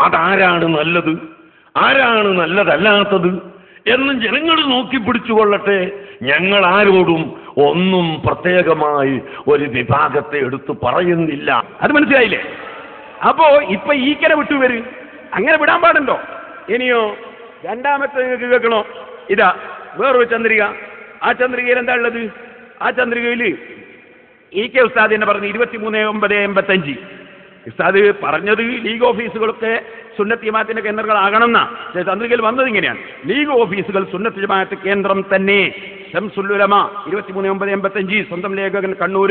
അതാരാണ് നല്ലത്, ആരാണ് നല്ലതല്ലാത്തത് എന്നും ജനങ്ങൾ നോക്കി പിടിച്ചുകൊള്ളട്ടെ. ഞങ്ങൾ ആരോടും ഒന്നും പ്രത്യേകമായി ഒരു വിഭാഗത്തെ എടുത്ത് പറയുന്നില്ല. അത് മനസ്സിലായില്ലേ? അപ്പോ ഇപ്പൊ ഈക്കനെ വിട്ടുവര്, അങ്ങനെ വിടാൻ പാടുണ്ടോ? ഇനിയോ രണ്ടാമത്തെ നിങ്ങൾക്ക് കേൾക്കണോ? ഇതാ വേറൊരു ചന്ദ്രിക. ആ ചന്ദ്രികയിൽ എന്താ ഉള്ളത്? ആ ചന്ദ്രികയിൽ കെ ഉസ്താദ് തന്നെ പറഞ്ഞു 23/9/85. ഉസ്താദ് പറഞ്ഞത് ലീഗ് ഓഫീസുകളൊക്കെ സുന്നത്ത് ജമാഅത്തിന്റെ കേന്ദ്രങ്ങളാകണമെന്നാ. ചന്ദ്രികയിൽ വന്നത് ഇങ്ങനെയാണ്: ലീഗ് ഓഫീസുകൾ സുന്നത്ത് ജമാഅത്ത് കേന്ദ്രം തന്നെ. ശംസുൽ ഉലമ 23/9/85, സ്വന്തം ലേഖകൻ കണ്ണൂർ,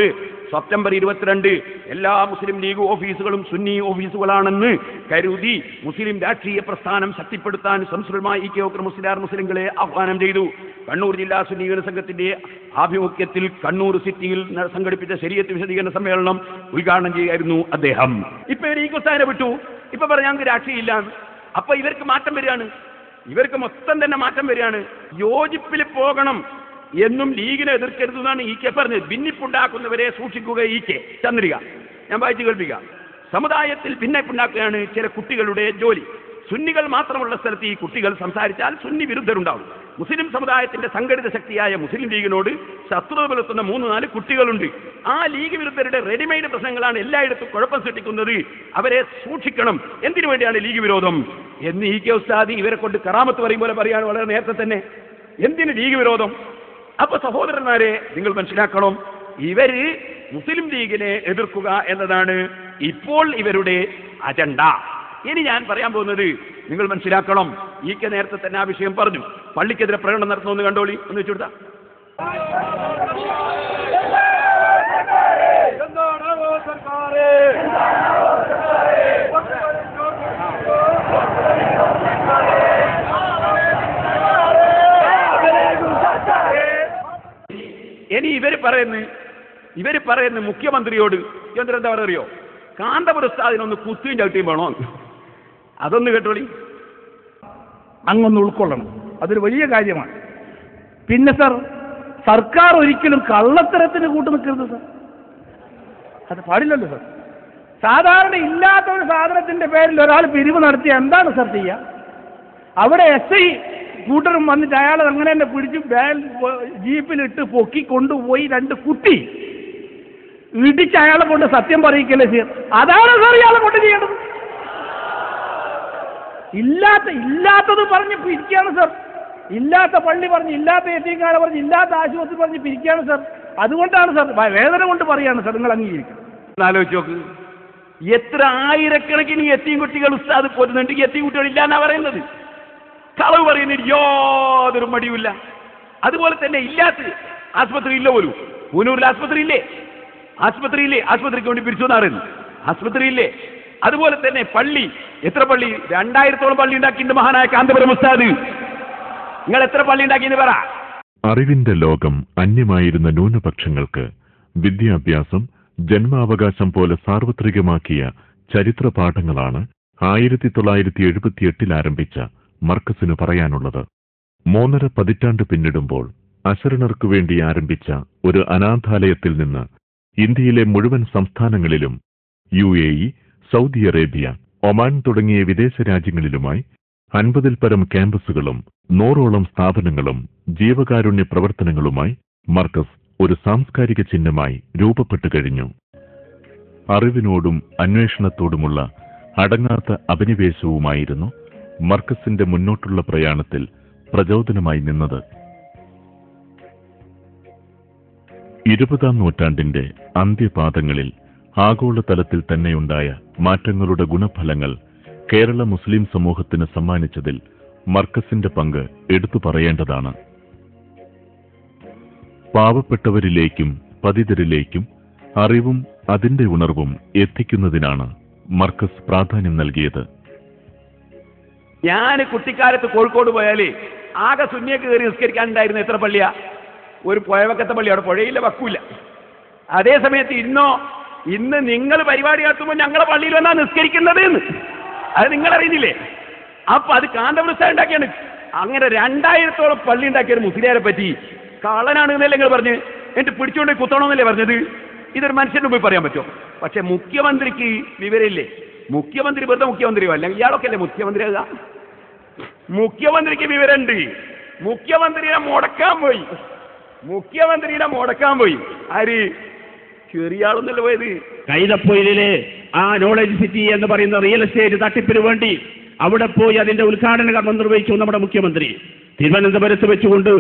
സെപ്റ്റംബർ 22. എല്ലാ മുസ്ലിം ലീഗ് ഓഫീസുകളും സുന്നി ഓഫീസുകളാണെന്ന് കരുതി മുസ്ലിം രാഷ്ട്രീയ പ്രസ്ഥാനം ശക്തിപ്പെടുത്താൻ ശംസുൽ ഉലമ മുസ്ലിങ്ങളെ ആഹ്വാനം ചെയ്തു. കണ്ണൂർ ജില്ലാ സുന്നി സംഘത്തിന്റെ ആഭിമുഖ്യത്തിൽ കണ്ണൂർ സിറ്റിയിൽ സംഘടിപ്പിച്ച ശരീഅത്ത് വിശദീകരണ സമ്മേളനം ഉദ്ഘാടനം ചെയ്യായിരുന്നു അദ്ദേഹം. ഇപ്പൊ ഈ കുസ്താനെ വിട്ടു, ഇപ്പൊ പറഞ്ഞ ഞങ്ങൾക്ക് രാഷ്ട്രീയമില്ല. അപ്പൊ ഇവർക്ക് മാറ്റം വരികയാണ്, ഇവർക്ക് മൊത്തം തന്നെ മാറ്റം വരികയാണ്. യോജിപ്പിൽ പോകണം എന്നും ലീഗിനെ എതിർക്കരുതെന്നാണ് കെ പറഞ്ഞത്. ഭിന്നിപ്പുണ്ടാക്കുന്നവരെ സൂക്ഷിക്കുക. കെ ചന്ദ്രിക ഞാൻ വായിച്ചു കേൾപ്പിക്കാം. സമുദായത്തിൽ ഭിന്നിപ്പുണ്ടാക്കുകയാണ് ചില കുട്ടികളുടെ ജോലി. സുന്നികൾ മാത്രമുള്ള സ്ഥലത്ത് ഈ കുട്ടികൾ സംസാരിച്ചാൽ സുന്നി വിരുദ്ധരുണ്ടാവും. മുസ്ലിം സമുദായത്തിന്റെ സംഘടിത ശക്തിയായ മുസ്ലിം ലീഗിനോട് ശത്രുത പുലർത്തുന്ന 3-4 കുട്ടികളുണ്ട്. ആ ലീഗ് വിരുദ്ധരുടെ റെഡിമെയ്ഡ് പ്രശ്നങ്ങളാണ് എല്ലായിടത്തും കുഴപ്പം സൃഷ്ടിക്കുന്നത്. അവരെ സൂക്ഷിക്കണം. എന്തിനു വേണ്ടിയാണ് ലീഗ് വിരോധം എന്ന് കെ ഉസ്താദി ഇവരെ കൊണ്ട് കറാമത്ത് പറയും പോലെ പറയാണ് വളരെ നേരത്തെ തന്നെ. എന്തിന് ലീഗ് വിരോധം? അപ്പൊ സഹോദരന്മാരെ, നിങ്ങൾ മനസ്സിലാക്കണം, ഇവര് മുസ്ലിം ലീഗിനെ എതിർക്കുക എന്നതാണ് ഇപ്പോൾ ഇവരുടെ അജണ്ട. ഇനി ഞാൻ പറയാൻ പോകുന്നത് നിങ്ങൾ മനസ്സിലാക്കണം. കെ നേരത്തെ തന്നെ ആ വിഷയം പറഞ്ഞു. പള്ളിക്കെതിരെ പ്രകടനം നടത്തുന്നു കണ്ടോളി, ഒന്ന് വെച്ചുകൊടുത്ത. ഇനി ഇവര് പറയുന്നു ഇവർ പറയുന്ന മുഖ്യമന്ത്രിയോട് എന്താ പറയുക, കാന്തപുരം ഉസ്താദിനൊന്ന് കുത്തിയും ചവിട്ടിയും വേണോ? അതൊന്ന് കേട്ടോളി. അങ്ങൊന്ന് ഉൾക്കൊള്ളണം, അതൊരു വലിയ കാര്യമാണ്. പിന്നെ സർ, സർക്കാർ ഒരിക്കലും കള്ളത്തരത്തിന് കൂട്ടു നിൽക്കരുത് സർ, അത് പാടില്ലല്ലോ സർ. സാധാരണ ഇല്ലാത്ത ഒരു സാധനത്തിന്റെ പേരിൽ ഒരാൾ പിരിവ് നടത്തിയ എന്താണ് സർ ചെയ്യുക? അവിടെ SI കൂട്ടരും വന്നിട്ട് അയാളെ അങ്ങനെ തന്നെ പിടിച്ച് ജീപ്പിലിട്ട് പൊക്കി കൊണ്ടുപോയി 2 കുട്ടി ഇടിച്ച് അയാളെ കൊണ്ട് സത്യം പറയിക്കല്ലേ ചെയ്യ. അതാണ് സാർ ഇയാളെ കൊണ്ട് ചെയ്യേണ്ടത്. ഇല്ലാത്തത് പറഞ്ഞ് പിരിക്കുകയാണ് സർ. ഇല്ലാത്ത പള്ളി പറഞ്ഞ്, ഇല്ലാത്ത യതീംഖാന പറഞ്ഞ്, ഇല്ലാത്ത ആശുപത്രി പറഞ്ഞ് പിരിക്കുകയാണ് സർ. അതുകൊണ്ടാണ് സർ, വേദന കൊണ്ട് പറയാണ് സർ, നിങ്ങൾ അംഗീകരിക്കണം. ആലോചിച്ച് നോക്ക്, എത്ര ആയിരക്കണക്കിന് യതീം കുട്ടികൾ ഉസ്താദ് പോരുന്നുണ്ട്, യതീം കുട്ടികളില്ല എന്നാ പറയുന്നത്. കളവ് പറയുന്നതിന് യാതൊരു മടിയുമില്ല. അതുപോലെ തന്നെ ഇല്ലാത്ത ആശുപത്രി ഇല്ല പോലും. പൂനൂരിൽ ആശുപത്രിക്ക് വേണ്ടി പിരിച്ചു എന്നാറുന്നു, ആശുപത്രിയില്ലേ. അതുപോലെ തന്നെ പള്ളി, എത്ര പള്ളി, 2000-ഓളം പള്ളി ഉണ്ടാക്കിയിട്ടുണ്ട് മഹാനായ കാന്തപുരം ഉസ്താദ്. നിങ്ങൾ എത്ര പള്ളി ഉണ്ടാക്കിയെന്ന് പറ. അറിവിന്റെ ലോകം അന്യമായിരുന്ന ന്യൂനപക്ഷങ്ങൾക്ക് വിദ്യാഭ്യാസം ജന്മാവകാശം പോലെ സാർവത്രികമാക്കിയ ചരിത്ര പാഠങ്ങളാണ് 1978 ആരംഭിച്ച മർക്കസിന് പറയാനുള്ളത്. 3.5 പതിറ്റാണ്ട് പിന്നിടുമ്പോൾ അശരണർക്കു വേണ്ടി ആരംഭിച്ച ഒരു അനാഥാലയത്തിൽ നിന്ന് ഇന്ത്യയിലെ മുഴുവൻ സംസ്ഥാനങ്ങളിലും UAE, സൗദി അറേബ്യ, ഒമാൻ തുടങ്ങിയ വിദേശ രാജ്യങ്ങളിലുമായി 50-ൽ പരം ക്യാമ്പസുകളും 100ഓളം സ്ഥാപനങ്ങളും ജീവകാരുണ്യ പ്രവർത്തനങ്ങളുമായി മർക്കസ് ഒരു സാംസ്കാരിക ചിഹ്നമായി രൂപപ്പെട്ടു കഴിഞ്ഞു. അറിവിനോടും അന്വേഷണത്തോടുമുള്ള അടങ്ങാത്ത അഭിനിവേശവുമായിരുന്നു മർക്കസിന്റെ മുന്നോട്ടുള്ള പ്രയാണത്തിൽ പ്രചോദനമായി നിന്നത്. 20-ാം നൂറ്റാണ്ടിന്റെ അന്ത്യപാദങ്ങളിൽ ആഗോളതലത്തിൽ തന്നെയുണ്ടായ മാറ്റങ്ങളുടെ ഗുണഫലങ്ങൾ കേരള മുസ്ലിം സമൂഹത്തിന് സമ്മാനിച്ചതിൽ മർക്കസിന്റെ പങ്ക് എടുത്തു പറയേണ്ടതാണ്. പാവപ്പെട്ടവരിലേക്കും പതിതരിലേക്കും അറിവും അതിന്റെ ഉണർവും എത്തിക്കുന്നതിനാണ് മർക്കസ് പ്രാധാന്യം നൽകിയത്. ഞാൻ കുട്ടിക്കാലത്ത് കോഴിക്കോട് പോയാലേ ആകെ സുന്നിയൊക്കെ കയറി നിസ്കരിക്കാനുണ്ടായിരുന്ന എത്ര പള്ളിയാ? ഒരു പുഴവക്കത്തെ പള്ളി, അവിടെ പുഴയില്ല, വക്കൂല്ല. അതേ സമയത്ത് ഇന്ന് നിങ്ങൾ പരിപാടി നടത്തുമ്പോൾ ഞങ്ങളെ പള്ളിയിൽ വന്നാ നിസ്കരിക്കുന്നത് എന്ന് അത് നിങ്ങളറിയുന്നില്ലേ? അപ്പൊ അത് കാന്തപുരം ഉസ്താദ് ഉണ്ടാക്കിയാണ്. അങ്ങനെ 2000-ഓളം പള്ളി ഉണ്ടാക്കിയ ഒരു മുസ്ലിയാരെ പറ്റി കള്ളനാണ് എന്നല്ലേ നിങ്ങൾ പറഞ്ഞ് എന്നിട്ട് പിടിച്ചുകൊണ്ട് കുത്തണമെന്നല്ലേ പറഞ്ഞത്? ഇതൊരു മനുഷ്യന് പോയി പറയാൻ പറ്റുമോ? പക്ഷെ മുഖ്യമന്ത്രിക്ക് വിവരമില്ലേ? മുഖ്യമന്ത്രി വെറുതെ മുഖ്യമന്ത്രിയോ അല്ലെങ്കിൽ ഇയാളൊക്കെ അല്ലേ മുഖ്യമന്ത്രി ആകുക? മുഖ്യമന്ത്രിക്ക് വിവരമുണ്ട്. മുഖ്യമന്ത്രിയെ മുടക്കാൻ പോയി ആര്? ചെറിയ ആളൊന്നല്ലേ പോയത്. കൈതപ്പൊയിലെ ആ നോളജ് സിറ്റി എന്ന് പറയുന്ന റിയൽ എസ്റ്റേറ്റ് തട്ടിപ്പിന് വേണ്ടി അവിടെ പോയി അതിന്റെ ഉദ്ഘാടന കർമ്മം നിർവഹിച്ചു നമ്മുടെ മുഖ്യമന്ത്രി. തിരുവനന്തപുരത്ത് വെച്ചുകൊണ്ട്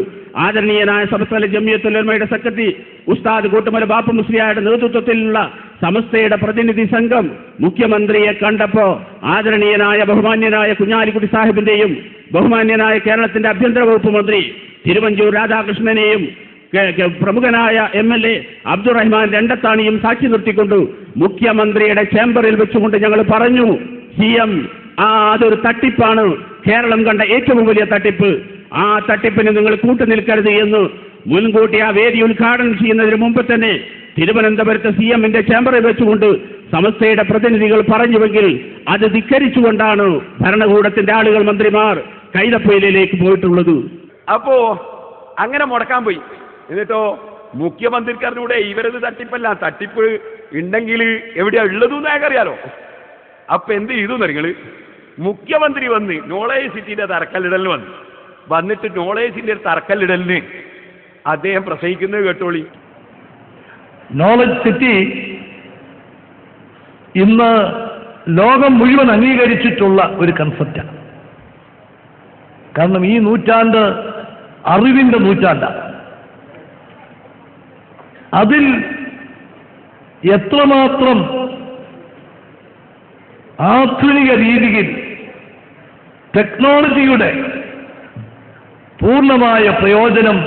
ആദരണീയനായ സമസ്ത ജമിയത്തുൽ ഉലമയുടെ സെക്രട്ടറി ഉസ്താദ് കൂട്ടുമല ബാപ്പു മുസ്ലിയാരുടെ നേതൃത്വത്തിലുള്ള സമസ്തയുടെ പ്രതിനിധി സംഘം മുഖ്യമന്ത്രിയെ കണ്ടപ്പോ ആദരണീയനായ ബഹുമാന്യനായ കുഞ്ഞാലിക്കുട്ടി സാഹിബിന്റെയും ബഹുമാന്യനായ കേരളത്തിന്റെ ആഭ്യന്തര വകുപ്പ് മന്ത്രി തിരുവഞ്ചൂർ രാധാകൃഷ്ണനെയും പ്രമുഖനായ MLA അബ്ദുറഹ്മാൻ രണ്ടത്താണിയും സാക്ഷി നിർത്തിക്കൊണ്ട് മുഖ്യമന്ത്രിയുടെ ചേംബറിൽ വെച്ചുകൊണ്ട് ഞങ്ങൾ പറഞ്ഞു, CM അതൊരു തട്ടിപ്പാണ്, കേരളം കണ്ട ഏറ്റവും വലിയ തട്ടിപ്പ്, ആ തട്ടിപ്പിന് നിങ്ങൾ കൂട്ടുനിൽക്കരുത് എന്ന് മുൻകൂട്ടി ആ വേദി ഉദ്ഘാടനം ചെയ്യുന്നതിന് മുമ്പ് തന്നെ തിരുവനന്തപുരത്ത് CM-ന്റെ ചേംബറിൽ വെച്ചുകൊണ്ട് സമസ്തയുടെ പ്രതിനിധികൾ പറഞ്ഞുവെങ്കിൽ അത് ധിക്കരിച്ചുകൊണ്ടാണ് ഭരണകൂടത്തിന്റെ ആളുകൾ, മന്ത്രിമാർ കൈതപ്പൊയിലേക്ക് പോയിട്ടുള്ളത്. അപ്പോ അങ്ങനെ മുടക്കാൻ പോയി. എന്നിട്ടോ മുഖ്യമന്ത്രിക്കാരനൂടെ ഇവരത് തട്ടിപ്പല്ല, തട്ടിപ്പ് ഉണ്ടെങ്കിൽ എവിടെയാ ഉള്ളതെന്ന് അറിയാലോ. അപ്പൊ എന്ത് ചെയ്തു നിങ്ങള്? മുഖ്യമന്ത്രി വന്ന് നോളേജ് സിറ്റിന്റെ തറക്കല്ലിടലിന് വന്നിട്ട് നോളേജിന്റെ തറക്കല്ലിടലിന് അദ്ദേഹം പ്രസംഗിക്കുന്നത് കേട്ടോളി. നോളജ് സിറ്റി ഇന്ന് ലോകം മുഴുവൻ അംഗീകരിച്ചിട്ടുള്ള ഒരു കൺസെപ്റ്റാണ്. കാരണം ഈ നൂറ്റാണ്ട് അറിവിന്റെ നൂറ്റാണ്ടാണ്. അതിൽ എത്രമാത്രം ആധുനിക രീതിയിൽ ടെക്നോളജിയുടെ പൂർണ്ണമായ പ്രയോജനം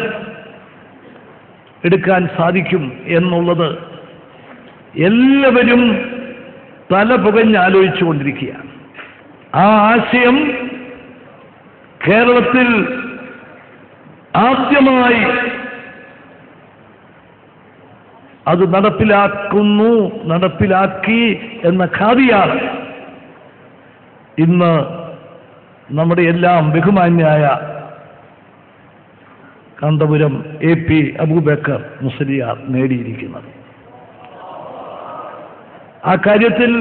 എടുക്കാൻ സാധിക്കും എന്നുള്ളത് എല്ലാവരും തല പുകഞ്ഞാലോചിച്ചുകൊണ്ടിരിക്കുകയാണ്. ആ ആശയം കേരളത്തിൽ ആദ്യമായി അത് നടപ്പിലാക്കി എന്ന ഖാദിയാണ് ഇന്ന് നമ്മുടെ എല്ലാം ബഹുമാന്യായ കാന്തപുരം AP അബൂബക്കർ മുസ്ലിയാർ നേടിയിരിക്കുന്നത്. ആ കാര്യത്തിൽ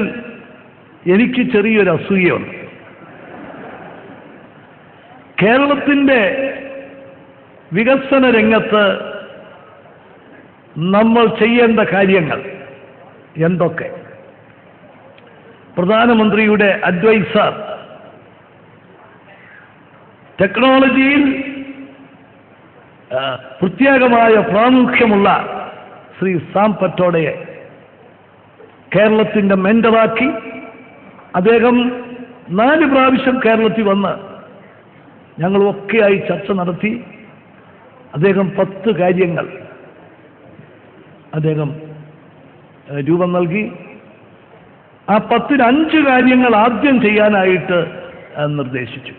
എനിക്ക് ചെറിയൊരു അസൂയയുണ്ട്. കേരളത്തിൻ്റെ വികസന രംഗത്ത് നമ്മൾ ചെയ്യേണ്ട കാര്യങ്ങൾ എന്തൊക്കെ? പ്രധാനമന്ത്രിയുടെ അഡ്വൈസർ, ടെക്നോളജിയിൽ പ്രത്യേകമായ പ്രാമുഖ്യമുള്ള ശ്രീ സാം പറ്റോഡയെ കേരളത്തിൻ്റെ മെന്ററാക്കി അദ്ദേഹം 4 പ്രാവശ്യം കേരളത്തിൽ വന്ന് ഞങ്ങളൊക്കെയായി ചർച്ച നടത്തി. അദ്ദേഹം 10 കാര്യങ്ങൾ അദ്ദേഹം രൂപം നൽകി. ആ 10-ൽ 5 കാര്യങ്ങൾ ആദ്യം ചെയ്യാനായിട്ട് നിർദ്ദേശിച്ചു.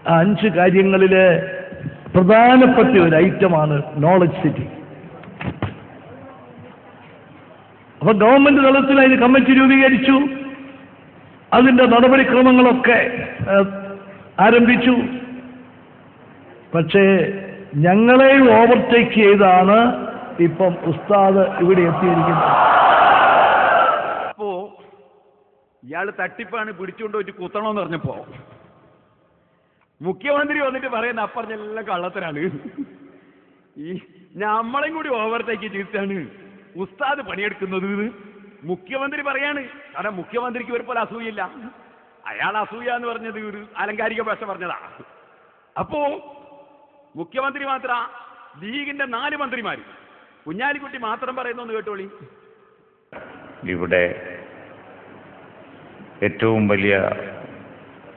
ആ 5 കാര്യങ്ങളിലെ പ്രധാനപ്പെട്ട ഒരു ഐറ്റമാണ് നോളജ് സിറ്റി. അപ്പൊ ഗവൺമെന്റ് തലത്തിൽ അതിന് കമ്മിറ്റി രൂപീകരിച്ചു. അതിൻ്റെ നടപടിക്രമങ്ങളൊക്കെ ആരംഭിച്ചു. പക്ഷേ ഞങ്ങളെയും ഓവർടേക്ക് ചെയ്താണ് ഇപ്പം ഉസ്താദ് ഇവിടെ എത്തിയിരിക്കുന്നത്. അപ്പോ ഇയാൾ തട്ടിപ്പാണ് പിടിച്ചുകൊണ്ട് വെച്ച് കുത്തണമെന്ന് പറഞ്ഞപ്പോ മുഖ്യമന്ത്രി വന്നിട്ട് പറയുന്ന അപ്പറഞ്ഞെല്ലാം കള്ളത്തരാണ്. ഈ നമ്മളെയും കൂടി ഓവർടേക്ക് ചെയ്തിട്ടാണ് ഉസ്താദ് പണിയെടുക്കുന്നത് മുഖ്യമന്ത്രി പറയാണ്. കാരണം മുഖ്യമന്ത്രിക്ക് ഒരു പോലെ അസൂയില്ല. അയാൾ അസൂയ എന്ന് പറഞ്ഞത് ഒരു അലങ്കാരിക ഭാഷ പറഞ്ഞതാ. അപ്പോ മുഖ്യമന്ത്രി മാത്ര ലീഗിന്റെ 4 മന്ത്രിമാര്, കുഞ്ഞാലിക്കുട്ടി മാത്രം പറയുന്നു കേട്ടോളി. ഇവിടെ ഏറ്റവും വലിയ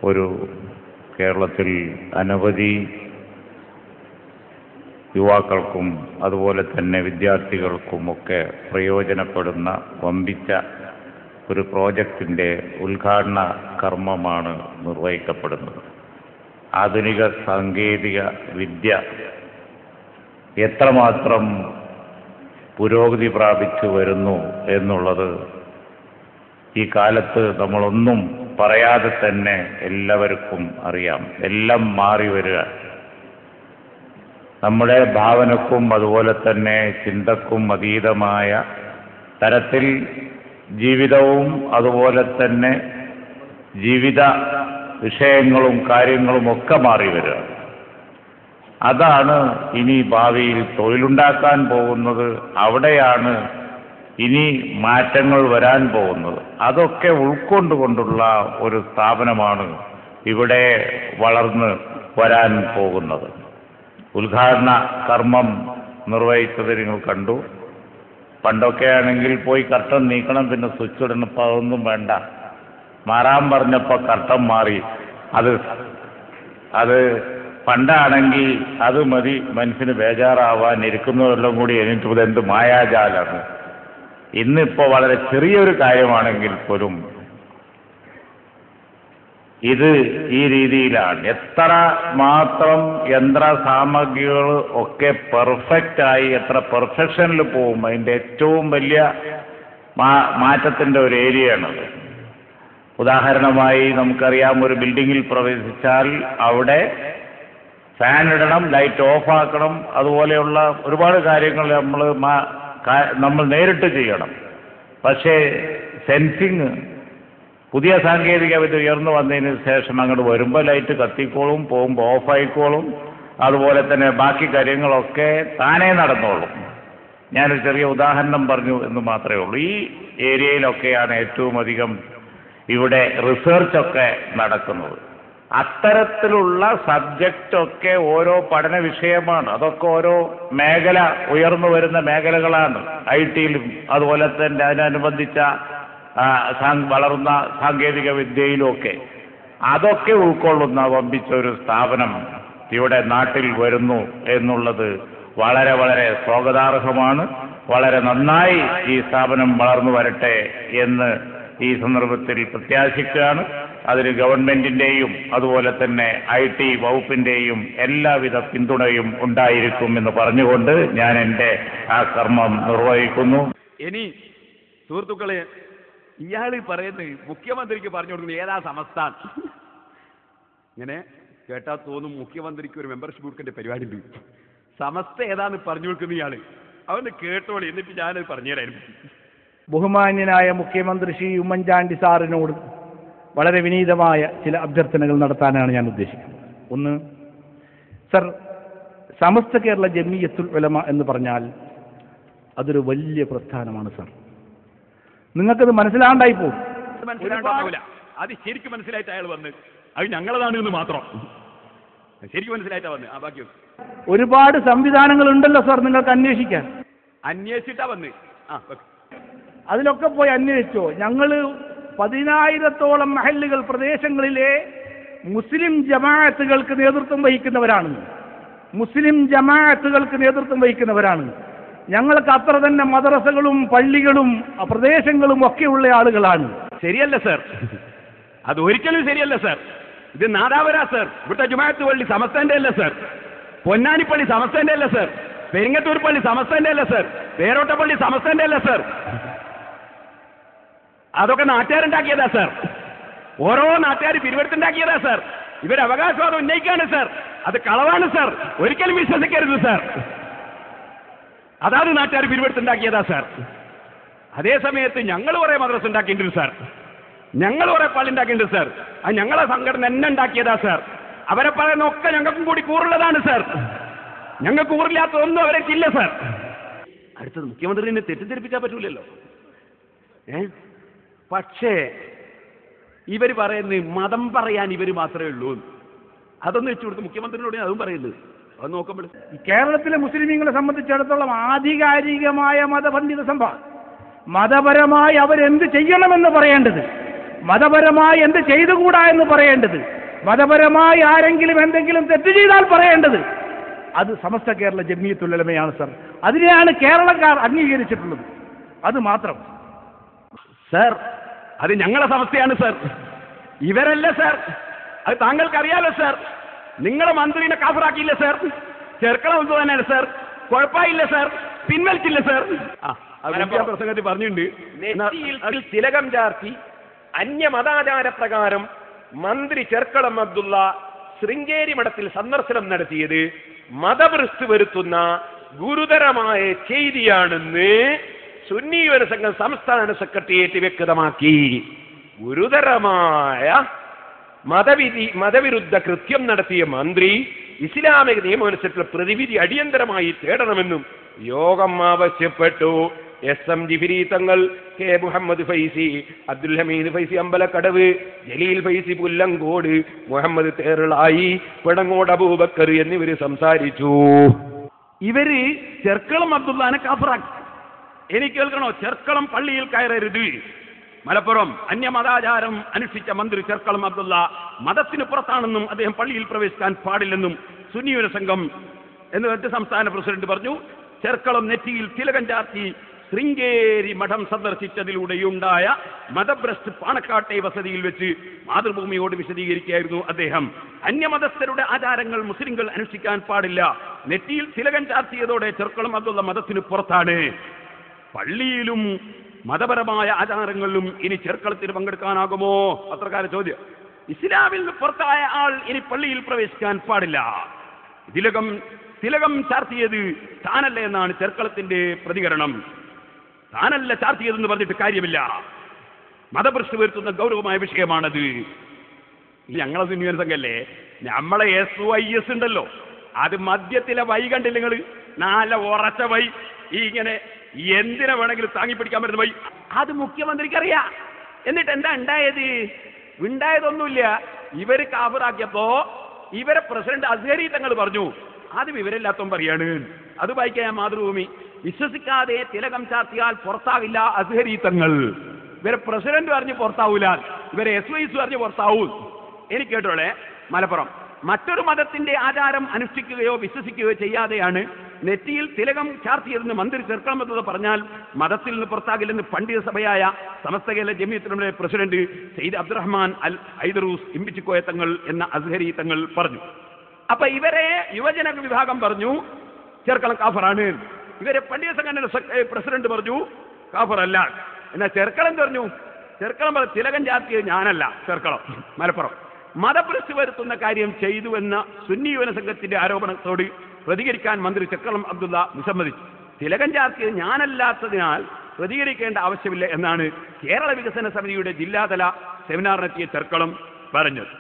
ഒരു കേരളത്തിൽ അനവധി യുവാക്കൾക്കും അതുപോലെ തന്നെ വിദ്യാർത്ഥികൾക്കുമൊക്കെ പ്രയോജനപ്പെടുന്ന വമ്പിച്ച ഒരു പ്രോജക്റ്റിൻ്റെ ഉദ്ഘാടന കർമ്മമാണ് നിർവഹിക്കപ്പെടുന്നത്. ആധുനിക സാങ്കേതിക വിദ്യ എത്രമാത്രം പുരോഗതി പ്രാപിച്ചു വരുന്നു എന്നുള്ളത് ഈ കാലത്ത് നമ്മളൊന്നും പറയാതെ തന്നെ എല്ലാവർക്കും അറിയാം. എല്ലാം മാറി വരിക. നമ്മുടെ ഭാവനക്കും അതുപോലെ തന്നെ ചിന്തക്കും അതീതമായ തരത്തിൽ ജീവിതവും അതുപോലെ തന്നെ ജീവിത വിഷയങ്ങളും കാര്യങ്ങളും ഒക്കെ മാറി വരിക. അതാണ് ഇനി ഭാവിയിൽ തൊഴിലുണ്ടാക്കാൻ പോകുന്നത്. അവിടെയാണ് ഇനി മാറ്റങ്ങൾ വരാൻ പോകുന്നത്. അതൊക്കെ ഉൾക്കൊണ്ടുകൊണ്ടുള്ള ഒരു സ്ഥാപനമാണ് ഇവിടെ വളർന്ന് വരാൻ പോകുന്നത്. ഉദ്ഘാടന കർമ്മം നിർവഹിച്ചത് നിങ്ങൾ കണ്ടു. പണ്ടൊക്കെ ആണെങ്കിൽ പോയി കർട്ടൻ നീക്കണം, പിന്നെ സ്വിച്ച് ഇടണം. ഇപ്പം അതൊന്നും വേണ്ട. മാറാൻ പറഞ്ഞപ്പോൾ കർട്ടൻ മാറി. അത് പണ്ടാണെങ്കിൽ അത് മതി മനുഷ്യന് ബേജാറാവാൻ, ഇരിക്കുന്നതെല്ലാം കൂടി എനിക്കിത് എന്ത് മായാജാലാണ്. ഇന്നിപ്പോൾ വളരെ ചെറിയൊരു കാര്യമാണെങ്കിൽ പോലും ഇത് ഈ രീതിയിലാണ്. എത്ര മാത്രം യന്ത്ര സാമഗ്രികൾ ഒക്കെ പെർഫെക്റ്റായി എത്ര പെർഫെക്ഷനിൽ പോകും, അതിൻ്റെ ഏറ്റവും വലിയ മാറ്റത്തിൻ്റെ ഒരു ഏരിയയാണത്. ഉദാഹരണമായി നമുക്കറിയാം, ഒരു ബിൽഡിങ്ങിൽ പ്രവേശിച്ചാൽ അവിടെ ഫാൻ ഇടണം, ലൈറ്റ് ഓഫ് ആക്കണം, അതുപോലെയുള്ള ഒരുപാട് കാര്യങ്ങൾ നമ്മൾ നേരിട്ട് ചെയ്യണം. പക്ഷേ സെൻസിങ് പുതിയ സാങ്കേതിക വിദ്യ ഉയർന്നു വന്നതിന് ശേഷം അങ്ങോട്ട് വരുമ്പോൾ ലൈറ്റ് കത്തിക്കോളും, പോകുമ്പോൾ ഓഫായിക്കോളും, അതുപോലെ തന്നെ ബാക്കി കാര്യങ്ങളൊക്കെ താനേ നടന്നോളും. ഞാനൊരു ചെറിയ ഉദാഹരണം പറഞ്ഞു എന്ന് മാത്രമേ ഉള്ളൂ. ഈ ഏരിയയിലൊക്കെയാണ് ഏറ്റവും അധികം ഇവിടെ റിസർച്ചൊക്കെ നടക്കുന്നത്. അത്തരത്തിലുള്ള സബ്ജക്റ്റൊക്കെ ഓരോ പഠന വിഷയമാണ്. അതൊക്കെ ഓരോ മേഖല, ഉയർന്നു വരുന്ന മേഖലകളാണ്. IT-യിലും അതുപോലെ തന്നെ അതിനനുബന്ധിച്ച വളർന്ന സാങ്കേതിക വിദ്യയിലുമൊക്കെ അതൊക്കെ ഉൾക്കൊള്ളുന്ന വമ്പിച്ച ഒരു സ്ഥാപനം ഇവിടെ നാട്ടിൽ വരുന്നു എന്നുള്ളത് വളരെ വളരെ സ്വാഗതാർഹമാണ്. വളരെ നന്നായി ഈ സ്ഥാപനം വളർന്നു വരട്ടെ എന്ന് ഈ സന്ദർഭത്തിൽ പ്രത്യാശിക്കുകയാണ്. അതിന് ഗവൺമെന്റിന്റെയും അതുപോലെ തന്നെ IT വകുപ്പിന്റെയും എല്ലാവിധ പിന്തുണയും ഉണ്ടായിരിക്കും എന്ന് പറഞ്ഞുകൊണ്ട് ഞാൻ എൻ്റെ ആ കർമ്മം നിർവഹിക്കുന്നു. ഇനി സുഹൃത്തുക്കളെ, ഇയാൾ പറയുന്നത് മുഖ്യമന്ത്രിക്ക് പറഞ്ഞു കൊടുക്കുന്നത് ഏതാ സംസ്ഥാനം? ഇങ്ങനെ കേട്ടാൽ തോന്നും മുഖ്യമന്ത്രിക്ക് ഒരു മെമ്പർഷിപ്പ് കൊടുക്കേണ്ട പരിപാടി ഉണ്ട്. സമസ്ത ഏതാന്ന് പറഞ്ഞു കൊടുക്കുന്ന ഇയാള് അവന് കേട്ടോളി, എന്നിട്ട് ഞാനത് പറഞ്ഞുതരായിരുന്നു. ബഹുമാന്യനായ മുഖ്യമന്ത്രി ശ്രീ ഉമ്മൻചാണ്ടി സാറിനോട് വളരെ വിനീതമായ ചില അഭ്യർത്ഥനകൾ നടത്താനാണ് ഞാൻ ഉദ്ദേശിക്കുന്നത്. ഒന്ന്, സർ, സമസ്ത കേരള ജമിയത്തുൽ ഉലമ എന്ന് പറഞ്ഞാൽ അതൊരു വലിയ പ്രസ്ഥാനമാണ് സർ. നിങ്ങൾക്കത് മനസ്സിലാണ്ടായി പോകും. മനസ്സിലാണ്ടാവില്ല. അത് ശരിക്കും മനസ്സിലായിട്ട് അയാൾ വന്ന് അത് ഞങ്ങളതാണ് എന്ന് മാത്രം ശരിക്കും മനസ്സിലായിട്ടാ വന്ന്. ആ ബാക്കി ഒരുപാട് സംവിധാനങ്ങൾ ഉണ്ടല്ലോ സർ, നിങ്ങൾക്ക് അന്വേഷിക്കാൻ. അന്വേഷിച്ചിട്ടാ വന്ന്. അതിലൊക്കെ പോയി അന്വേഷിച്ചോ. ഞങ്ങൾ 10,000-ഓളം മഹല്ലുകൾ പ്രദേശങ്ങളിലെ മുസ്ലിം ജമാഅത്തുകൾക്ക് നേതൃത്വം വഹിക്കുന്നവരാണ്. ഞങ്ങൾക്ക് അത്ര തന്നെ മദ്രസകളും പള്ളികളും പ്രദേശങ്ങളും ഒക്കെ ഉള്ള ആളുകളാണ്. ശരിയല്ല സർ, അത് ഒരിക്കലും ശരിയല്ല സർ. ഇത് നാദാവര സർ. ഇവിടുത്തെ ജുമാഅത്ത് പള്ളി സമസ്തന്റെ അല്ല സർ. പൊന്നാനിപ്പള്ളി സമസ്തന്റെ അല്ല സർ. പെരിങ്ങത്തൂർ പള്ളി സമസ്തന്റെ അല്ല സർ. പേരോട്ടപ്പള്ളി സമസ്തന്റെ അല്ല സർ. അതൊക്കെ നാട്ടുകാരുണ്ടാക്കിയതാ സർ. ഓരോ നാട്ടുകാർ പിരിവെടുത്തുണ്ടാക്കിയതാ സർ. ഇവർ അവകാശവാദം ഉന്നയിക്കാണ് സർ. അത് കളവാണ് സർ. ഒരിക്കലും വിശ്വസിക്കരുത് സർ. അതാണ് നാട്ടുകാർ പിരിവെടുത്തുണ്ടാക്കിയതാ സർ. അതേ സമയത്ത് ഞങ്ങൾ കുറെ മദ്രസ ഉണ്ടാക്കിയിട്ടുണ്ട് സർ. ഞങ്ങൾ കുറെ പള്ളി ഉണ്ടാക്കിയിട്ടുണ്ട് സർ. അത് ഞങ്ങളെ സംഘടന തന്നെ ഉണ്ടാക്കിയതാ സർ. അവരെ പറയുന്ന ഒക്കെ ഞങ്ങൾക്കും കൂടി കൂറുള്ളതാണ് സർ. ഞങ്ങൾക്ക് കൂറില്ലാത്തതൊന്നും അവരേക്കില്ല സർ. അടുത്തത് മുഖ്യമന്ത്രിനെ തെറ്റിദ്ധരിപ്പിക്കാൻ പറ്റൂലല്ലോ. പക്ഷേ ഇവർ പറയുന്നത് മതം പറയാൻ ഇവർ മാത്രമേ ഉള്ളൂ. അതൊന്നും വെച്ചു കൊടുത്ത് മുഖ്യമന്ത്രിയോട് അതും പറയുന്നത്. അത് നോക്കുമ്പോൾ കേരളത്തിലെ മുസ്ലിമീങ്ങളെ സംബന്ധിച്ചിടത്തോളം ആധികാരികമായ മതപണ്ഡിത സഭ മതപരമായി അവരെന്ത് ചെയ്യണമെന്ന് പറയേണ്ടത്, മതപരമായി എന്ത് ചെയ്തുകൂടാ എന്ന് പറയേണ്ടത്, മതപരമായി ആരെങ്കിലും എന്തെങ്കിലും തെറ്റ് ചെയ്താൽ പറയേണ്ടത് അത് സമസ്ത കേരള ജമിയത്തുൽ ഉലമയാണ് സർ. അതിനെയാണ് കേരളക്കാർ അംഗീകരിച്ചിട്ടുള്ളത്. അത് മാത്രം സർ. അത് ഞങ്ങളെ സമസ്തയാണ് സർ, ഇവരല്ല സർ. അത് താങ്കൾക്കറിയാലോ സർ. നിങ്ങളെ മന്ത്രിനെ കാഫറാക്കിയില്ല സർ. ചെറുക്കള ഒന്ന് തന്നെയാണ് സർ. കുഴപ്പമില്ല സർ, പിൻവലിച്ചില്ല സർ. പ്രസംഗത്തിൽ പറഞ്ഞിട്ടുണ്ട്. തിലകം ചാർത്തി അന്യമതാചാര പ്രകാരം മന്ത്രി ചെർക്കളം അബ്ദുള്ള ശൃംഗേരി മഠത്തിൽ സന്ദർശനം നടത്തിയത് മതഭ്രഷ്ട് വരുത്തുന്ന ഗുരുതരമായ ചെയ്തിയാണെന്ന് സുന്നി യുവജന സംഘം സംസ്ഥാന സെക്രട്ടേറിയറ്റ് വ്യക്തമാക്കി. ഗുരുതരമായ മതവിരുദ്ധ കൃത്യം നടത്തിയ മന്ത്രി ഇസ്ലാമിക നിയമമനുസരിച്ചുള്ള പ്രതിവിധി അടിയന്തരമായി തേടണമെന്നും യോഗം ആവശ്യപ്പെട്ടു. SM ജിഫിരി തങ്ങൾ, K മുഹമ്മദ് ഫൈസി, അബ്ദുൽ ഹമീദ് ഫൈസി അമ്പലക്കടവ്, ജലീൽ ഫൈസി പുല്ലങ്കോട്, മുഹമ്മദ് തേറളായി, പിടങ്ങോട് അബൂബക്കർ എന്നിവർ സംസാരിച്ചു. ഇവര് ചെർക്കളം അബ്ദുള്ളാനെ കാഫറാക്കി. എനിക്ക് കേൾക്കണോ? ചെർക്കളം പള്ളിയിൽ കയറരുത്. മലപ്പുറം അന്യമതാചാരം അനുഷ്ഠിച്ച മന്ത്രി ചെർക്കളം അബ്ദുള്ള മതത്തിന് പുറത്താണെന്നും അദ്ദേഹം പള്ളിയിൽ പ്രവേശിക്കാൻ പാടില്ലെന്നും സുന്നി യുവജന സംഘം എന്ന് സംസ്ഥാന പ്രസിഡന്റ് പറഞ്ഞു. ചെർക്കളം നെറ്റിയിൽ തിലകം ചാർത്തി ശൃംഗേരി മഠം സന്ദർശിച്ചതിലൂടെയുണ്ടായ മതഭ്രഷ്ട് പാണക്കാട്ടെ വസതിയിൽ വെച്ച് മാതൃഭൂമിയോട് വിശദീകരിക്കുകയായിരുന്നു അദ്ദേഹം. അന്യമതസ്ഥരുടെ ആചാരങ്ങൾ മുസ്ലിങ്ങൾ അനുഷ്ഠിക്കാൻ പാടില്ല. നെറ്റിയിൽ തിലകം ചാർത്തിയതോടെ ചെർക്കളം അബ്ദുള്ള മതത്തിന് പുറത്താണ്. പള്ളിയിലും മതപരമായ ആചാരങ്ങളിലും ഇനി ചെർക്കളത്തിന് പങ്കെടുക്കാനാകുമോ? പത്രക്കാര ചോദ്യം. ഇസ്ലാമിൽ നിന്ന് പുറത്തായ ആൾ ഇനി പള്ളിയിൽ പ്രവേശിക്കാൻ പാടില്ല. തിലകം ചാർത്തിയത് താനല്ല എന്നാണ് ചെർക്കളത്തിന്റെ പ്രതികരണം. താനല്ല ചാർത്തിയതെന്ന് പറഞ്ഞിട്ട് കാര്യമില്ല. മതഭ്രഷ്ട് വരുത്തുന്ന ഗൗരവമായ വിഷയമാണത്. ഞങ്ങളെ സുന്നി യുവജന സംഘമല്ലേ, നമ്മളെ SYS ഉണ്ടല്ലോ, അത് മദ്യത്തിലെ വൈ കണ്ടില്ല നിങ്ങൾ? നല്ല ഉറച്ച വൈ, ഇങ്ങനെ എന്തിനെ വേണമെങ്കിലും താങ്ങിപ്പിടിക്കാൻ പറ്റുന്ന വൈ. അത് മുഖ്യമന്ത്രിക്ക് അറിയാം. എന്നിട്ട് എന്താ ഉണ്ടായത്? ഉണ്ടായതൊന്നുമില്ല. ഇവര് കാഫിറാക്കിയപ്പോ ഇവരെ പ്രസിഡന്റ് അസ്ഹരി തങ്ങൾ പറഞ്ഞു അത് വിവരമില്ലാത്തവൻ പറയാണ്. അത് വായിക്കാൻ മാതൃഭൂമി. വിശ്വസിക്കാതെ തിലകം ചാർത്തിയാൽ പുറത്താവില്ല അസ്ഹരി തങ്ങൾ. ഇവരെ പ്രസിഡന്റ് പറഞ്ഞ് പുറത്താവൂല, ഇവരെ SYS പറഞ്ഞ് പുറത്താവൂ. എനിക്ക് കേട്ടോളെ, മലപ്പുറം മറ്റൊരു മതത്തിന്റെ ആചാരം അനുഷ്ഠിക്കുകയോ വിശ്വസിക്കുകയോ ചെയ്യാതെയാണ് നെറ്റിയിൽ തിലകം ചാർത്തിയതെന്ന് മന്ത്രി ചെർക്കണം എന്നത് പറഞ്ഞാൽ മതത്തിൽ നിന്ന് പുറത്താകില്ലെന്ന് പണ്ഡിത സഭയായ സമസ്ത കേരള ജമിയത്തുലമയുടെ പ്രസിഡന്റ് സയ്യിദ് അബ്ദുറഹ്മാൻ അൽ ഐദറൂസ് ഇമ്പിച്ചിക്കോയ തങ്ങൾ എന്ന അസ്ഹരി തങ്ങൾ പറഞ്ഞു. അപ്പൊ ഇവരെ യുവജന വിഭാഗം പറഞ്ഞു ചെർക്കളം കാഫറാണ്. ഇവരെ പണ്ഡിത സംഘടന പ്രസിഡന്റ് പറഞ്ഞു കാഫറല്ല. എന്നാൽ ചെർക്കളം പറഞ്ഞു, ചെർക്കളം തിലകം ചാർത്തിയത് ഞാനല്ല, ചെർക്കളം മലപ്പുറം മതപ്രശ്നം വരുത്തുന്ന കാര്യം ചെയ്തുവെന്ന സുന്നി യുവന സംഘത്തിന്റെ ആരോപണത്തോട് പ്രതികരിക്കാൻ മന്ത്രി ചെർക്കളം അബ്ദുള്ള വിസമ്മതിച്ചു. തിലകം ചാർത്തിയത് ഞാനല്ലാത്തതിനാൽ പ്രതികരിക്കേണ്ട ആവശ്യമില്ല എന്നാണ് കേരള വികസന സമിതിയുടെ ജില്ലാതല സെമിനാറിനെത്തിയ ചെർക്കളം പറഞ്ഞത്.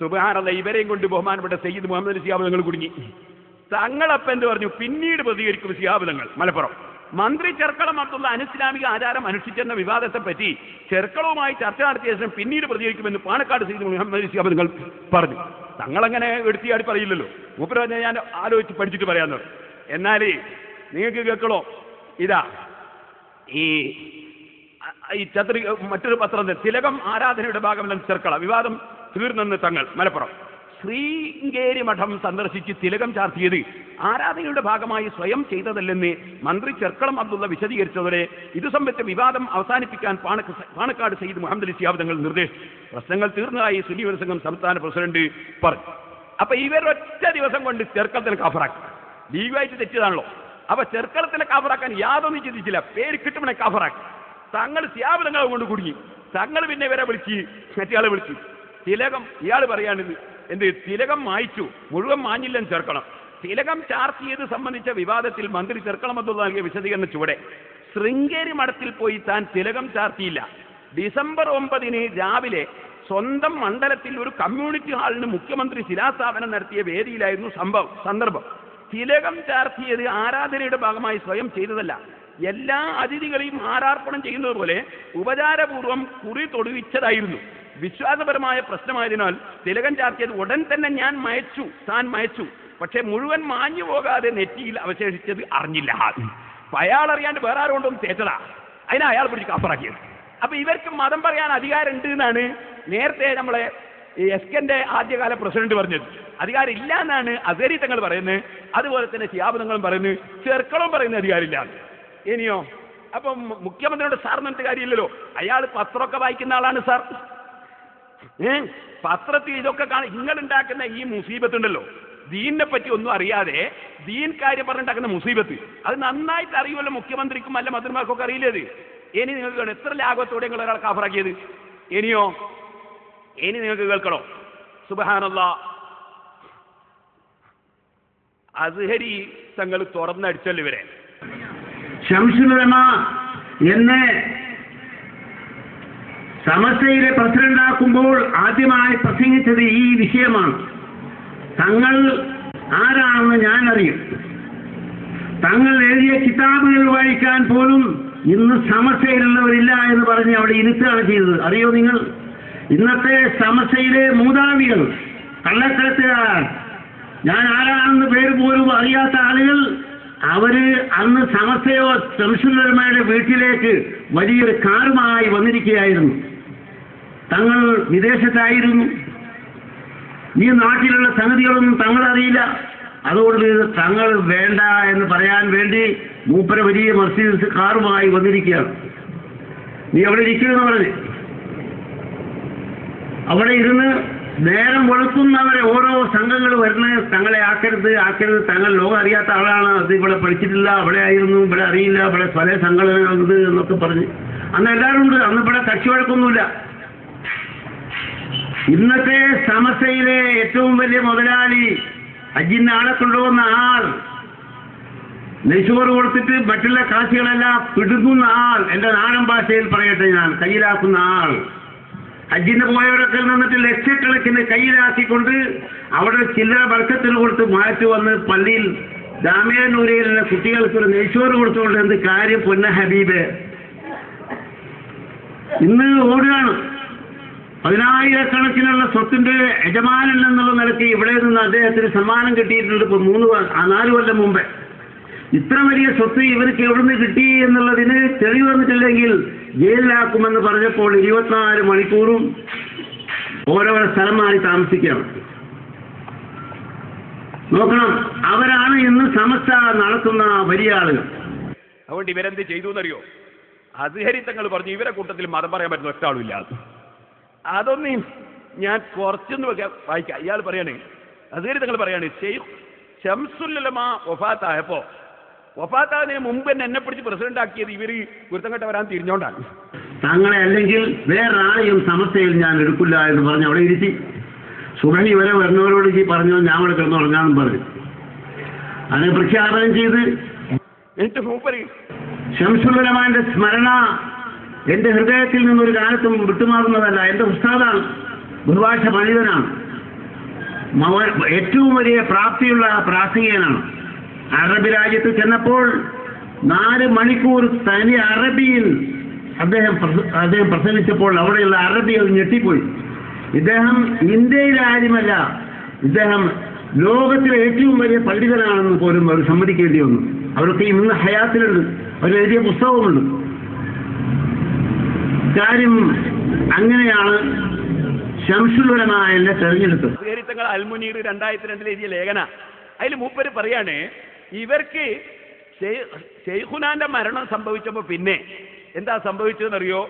സുബ്ഹാനല്ലാഹ്, ഇവരെയും കൊണ്ട് ബഹുമാനപ്പെട്ട സയ്യിദ് മുഹമ്മദ് അലി ശിഹാബ് തങ്ങൾ കുടുങ്ങി. തങ്ങളപ്പം എന്ത് പറഞ്ഞു, പിന്നീട് പ്രതികരിക്കും ശിഹാബ് തങ്ങൾ മലപ്പുറം. മന്ത്രി ചെർക്കളം അബ്ദുള്ള അനിസ്ലാമിക ആചാരം അനുഷ്ഠിച്ചെന്ന വിവാദത്തെപ്പറ്റി ചെർക്കളവുമായി ചർച്ച നടത്തിയ ശേഷം പിന്നീട് പ്രതികരിക്കുമെന്ന് പാണക്കാട് സയ്യിദ് മുഹമ്മദ് അലി ശിഹാബ് തങ്ങൾ പറഞ്ഞു. തങ്ങളങ്ങനെ എടുത്തിയാടി പറയില്ലല്ലോ, മൂപ്പര് പറഞ്ഞാൽ ഞാൻ ആലോചിച്ച് പഠിച്ചിട്ട് പറയാന്ന് പറഞ്ഞു. എന്നാൽ നിങ്ങൾക്ക് കേൾക്കണോ, ഇതാ ഈ മറ്റൊരു പത്രം തിലകം ആരാധനയുടെ ഭാഗമല്ലെന്ന് ചെർക്കള വിവാദം തീർന്നെന്ന് തങ്ങൾ മലപ്പുറം. ശ്രീങ്കേരി മഠം സന്ദർശിച്ച് തിലകം ചാർത്തിയത് ആരാധനയുടെ ഭാഗമായി സ്വയം ചെയ്തതല്ലെന്ന് മന്ത്രി ചെർക്കളം അബ്ദുള്ള വിശദീകരിച്ചതോടെ ഇത് സംബന്ധിച്ച വിവാദം അവസാനിപ്പിക്കാൻ പാണക്കാട് സയ്യിദ് മുഹമ്മദ് അലി ശിഹാബ് തങ്ങൾ നിർദ്ദേശിച്ചു. പ്രശ്നങ്ങൾ തീർന്നതായി സുന്നി യുവന സംഘം സംസ്ഥാന പ്രസിഡന്റ് പറഞ്ഞു. അപ്പൊ ഇവരൊറ്റ ദിവസം കൊണ്ട് ചെർക്കളത്തിനെ കാഫറാക്കി. ലീഗായിട്ട് തെറ്റിയതാണല്ലോ. അപ്പൊ ചെർക്കളത്തിനെ കാഫറാക്കാൻ യാതൊന്നും ചിന്തിച്ചില്ല, പേര് കിട്ടുമ്പോഴേ കാഫറാക്കി. തങ്ങൾ ശിഹാബ് തങ്ങളെ കൊണ്ട് കുടുങ്ങി. തങ്ങൾ പിന്നെ ഇവരെ വിളിച്ച് മറ്റേയാളെ വിളിച്ചു. തിലകം ഇയാൾ പറയാണിത് എന്ത്, തിലകം മായ്ച്ചു, മുഴുവൻ മാഞ്ഞില്ലെന്ന് ചേർക്കണം. തിലകം ചാർത്തിയത് സംബന്ധിച്ച വിവാദത്തിൽ മന്ത്രി ചെർക്കളം അബ്ദുള്ള നൽകിയ വിശദീകരണ ചുവടെ ശൃംഗേരി മഠത്തിൽ പോയി താൻ തിലകം ചാർത്തിയില്ല. ഡിസംബർ 9 രാവിലെ സ്വന്തം മണ്ഡലത്തിൽ ഒരു കമ്മ്യൂണിറ്റി ഹാളിന് മുഖ്യമന്ത്രി ശിലാസ്ഥാപനം നടത്തിയ വേദിയിലായിരുന്നു സന്ദർഭം. തിലകം ചാർത്തിയത് ആരാധനയുടെ ഭാഗമായി സ്വയം ചെയ്തതല്ല. എല്ലാ അതിഥികളെയും ആരാർപ്പണം ചെയ്യുന്നത് പോലെ ഉപചാരപൂർവ്വം കുറി തൊടുവിച്ചതായിരുന്നു. വിശ്വാസപരമായ പ്രശ്നമായതിനാൽ തിലകം ചാർത്തിയത് ഉടൻ തന്നെ താൻ മയച്ചു. പക്ഷെ മുഴുവൻ മാഞ്ഞു പോകാതെ നെറ്റിയിൽ അവശേഷിച്ചത് അറിഞ്ഞില്ല. അയാൾ അറിയാണ്ട് വേറെ ആരോണ്ടും തേച്ചതാ, അതിനെ അയാൾ പിടിച്ച് കാപ്പറാക്കിയത്. അപ്പൊ ഇവർക്ക് മതം പറയാൻ അധികാരം ഉണ്ട് എന്നാണ് നേരത്തെ നമ്മളെ എസ്കന്റെ ആദ്യകാല പ്രസിഡന്റ് പറഞ്ഞത്. അധികാരം ഇല്ല എന്നാണ് അസരി തങ്ങൾ പറയുന്നത്. അതുപോലെ തന്നെ ശിഹാബ് തങ്ങളും പറയുന്നത്, ചെർക്കളവും പറയുന്ന അധികാരമില്ല. ഇനിയോ അപ്പം മുഖ്യമന്ത്രിയോട് സാർ എന്നിട്ട് കാര്യമില്ലല്ലോ, അയാൾ പത്രമൊക്കെ വായിക്കുന്ന ആളാണ് സാർ. പത്രത്തിൽ ഇതൊക്കെ ഇങ്ങളുണ്ടാക്കുന്ന ഈ മുസീബത്ത് ഉണ്ടല്ലോ, ദീനിനെ പറ്റി ഒന്നും അറിയാതെ ദീൻ കാര്യം പറഞ്ഞുണ്ടാക്കുന്ന മുസീബത്ത്, അത് നന്നായിട്ട് അറിയുമല്ലോ മുഖ്യമന്ത്രിക്കും അല്ല മന്ത്രിമാർക്കൊക്കെ അറിയില്ലത്. ഇനി നിങ്ങൾക്ക് എത്ര ലാഘവത്തോടെ നിങ്ങൾ ഒരാളെ കാഫറാക്കിയത്? ഇനിയോ ഇനി നിങ്ങൾക്ക് കേൾക്കണോ? സുബ്ഹാനല്ലാഹ്, അസ്ഹരി തങ്ങൾ തുറന്നടിച്ചല്ലോ ഇവരെ. ശംസുൽ ഉലമ എന്നെ സമസ്തയിലെ പ്രസിഡന്റാക്കുമ്പോൾ ആദ്യമായി പ്രസംഗിച്ചത് ഈ വിഷയമാണ്. തങ്ങൾ ആരാണെന്ന് ഞാൻ അറിയും. തങ്ങൾ എഴുതിയ കിതാബുകൾ വായിക്കാൻ പോലും ഇന്ന് സമസ്തയിലുള്ളവരില്ല എന്ന് പറഞ്ഞ് അവിടെ ഇരുത്തുകയാണ് ചെയ്തത്. അറിയോ നിങ്ങൾ? ഇന്നത്തെ സമസ്തയിലെ മൂതാവികൾ, കള്ളക്കടത്തുകാർ, ഞാൻ ആരാണെന്ന് പേര് പോലും അറിയാത്ത ആളുകൾ, അവര് അന്ന് സമസ്തയോ ശംസുൽ ഉലമയുടെ വീട്ടിലേക്ക് വലിയൊരു കാറുമായി വന്നിരിക്കുകയായിരുന്നു. തങ്ങൾ വിദേശത്തായിരുന്നു. ഈ നാട്ടിലുള്ള സംഗതികളൊന്നും തങ്ങളറിയില്ല. അതുകൊണ്ട് തങ്ങൾ വേണ്ട എന്ന് പറയാൻ വേണ്ടി മൂപ്പര വലിയ മർസിഡീസ് കാറുമായി വന്നിരിക്കുകയാണ്. നീ അവിടെ ഇരിക്കുമെന്ന് പറഞ്ഞ് അവിടെ ഇരുന്ന് നേരം വെളുക്കുന്നവരെ ഓരോ സംഘങ്ങൾ വരുന്നത്, തങ്ങളെ ആക്കരുത്, തങ്ങൾ ലോകം അറിയാത്ത ആളാണ്, അത് ഇവിടെ പഠിച്ചിട്ടില്ല, അവിടെ ആയിരുന്നു, ഇവിടെ അറിയില്ല, ഇവിടെ പല സംഘടനകളുണ്ട് എന്നൊക്കെ പറഞ്ഞ് അന്ന് എല്ലാവരും ഉണ്ട്. അന്ന് ഇവിടെ കക്ഷിവഴക്കൊന്നുമില്ല. ഇന്നത്തെ സമസ്തയിലെ ഏറ്റവും വലിയ മുതലാളി, ഹജ്ജിന് ആളെ കൊണ്ടുപോകുന്ന ആൾ, നെയ്ച്ചോറ് കൊടുത്തിട്ട് മറ്റുള്ള കാശികളെല്ലാം പിടുങ്ങുന്ന ആൾ, എൻ്റെ നാടൻ ഭാഷയിൽ പറയട്ടെ, ഞാൻ കയ്യിലാക്കുന്ന ആൾ, ഹജ്ജിന് പോയവരൊക്കെ നിന്നിട്ട് ലക്ഷക്കണക്കിന് കയ്യിലാക്കിക്കൊണ്ട് അവിടെ ചില്ലറ ബർക്കത്തിന് കൊടുത്ത് മാറ്റി വന്ന് പള്ളിയിൽ ജാമിഅനൂരിലെ കുട്ടികൾക്ക് ഒരു നെയ്ച്ചോറ് കൊടുത്തുകൊണ്ട് എന്ത് കാര്യം പൊന്ന ഹബീബ്. ഇന്ന് ഓടുകയാണ്. 10,000-കണക്കിനുള്ള സ്വത്തിന്റെ യജമാനൻ എന്നുള്ള നിലയ്ക്ക് ഇവിടെ നിന്ന് അദ്ദേഹത്തിന് സമ്മാനം കിട്ടിയിട്ടുണ്ട്. ഇപ്പോൾ 4 കൊല്ലം മുമ്പേ. ഇത്ര വലിയ സ്വത്ത് ഇവർക്ക് എവിടുന്ന് കിട്ടി എന്നുള്ളതിന് തെളിവ് വന്നിട്ടില്ലെങ്കിൽ ജയിലിലാക്കുമെന്ന് പറഞ്ഞപ്പോൾ 24 മണിക്കൂറും ഓരോ സ്ഥലം മാറി താമസിക്കണം. നോക്കണം, അവരാണ് ഇന്ന് സമസ്ത നടത്തുന്ന വലിയ ആളുകൾ. അതുകൊണ്ട് ഇവരെന്ത് ചെയ്തു എന്നറിയോ? അസ്ഹരി തങ്ങൾ പറഞ്ഞു ഇവരെ കൂട്ടത്തിൽ മതം പറയാൻ പറ്റുന്ന ഒറ്റ ആളുമില്ല. അതൊന്നും ഞാൻ കുറച്ചൊന്ന് വായിക്കാം. ഇയാൾ പറയാണ്, അസ്ഹരി തങ്ങൾ പറയാണ്, ഷെയ്ഖ് ശംസുൽ ഉലമ വഫാത്താതിന് മുമ്പ് തന്നെ എന്നെ പിടിച്ച് പ്രസിഡന്റ് ആക്കിയത് ഇവർ ഗുരുത്തങ്കട്ട വരാൻ തിരിഞ്ഞോണ്ടാണ്. തങ്ങളെ അല്ലെങ്കിൽ വേറൊരാളെയും സമസ്തയിൽ ഞാൻ എടുക്കില്ല എന്ന് പറഞ്ഞ് അവിടെ ഇരുത്തി. സുബഹി വരെ വരുന്നവരോട് ഈ പറഞ്ഞു ഞാൻ അവിടെ കിടന്നുറങ്ങാമെന്ന് പറഞ്ഞു. അതിനെ പ്രഖ്യാപനം ചെയ്ത് എന്നിട്ട് മൂപ്പര് ശംസുൽ ഉലമാന്റെ സ്മരണ എന്റെ ഹൃദയത്തിൽ നിന്നൊരു കാലത്തും വിട്ടുമാറുന്നതല്ല. എന്റെ ഉസ്താദാണ്, ബഹുഭാഷ പണ്ഡിതനാണ്, ഏറ്റവും വലിയ പ്രാപ്തിയുള്ള പ്രാസംഗികനാണ്. അറബി രാജ്യത്ത് ചെന്നപ്പോൾ 4 മണിക്കൂർ തനി അറബിയിൽ അദ്ദേഹം പ്രസംഗിച്ചപ്പോൾ അവിടെയുള്ള അറബികൾ ഞെട്ടിപ്പോയി. ഇദ്ദേഹം ഇന്ത്യയിലെ ആരുമല്ല, ഇദ്ദേഹം ലോകത്തിലെ ഏറ്റവും വലിയ പണ്ഡിതനാണെന്ന് പോലും അവർ സമ്മതിക്കേണ്ടി വന്നു. അവരൊക്കെ ഇന്ന് ഹയാത്തിലുണ്ട്, അവർ എഴുതിയ പുസ്തകമുണ്ട്. കാര്യം അങ്ങനെയാണ് ശംസുൽ ഉലമ എന്നെ തെരഞ്ഞെടുത്തത്. തങ്ങൾ അൽമുനീർ 2002 എഴുതിയ ലേഖന, അതിൽ മൂപ്പര് പറയാണ് ഇവർക്ക് ഷെയ്ഖുനാന്റെ മരണം സംഭവിച്ചപ്പോ പിന്നെ എന്താ സംഭവിച്ചതെന്നറിയോ?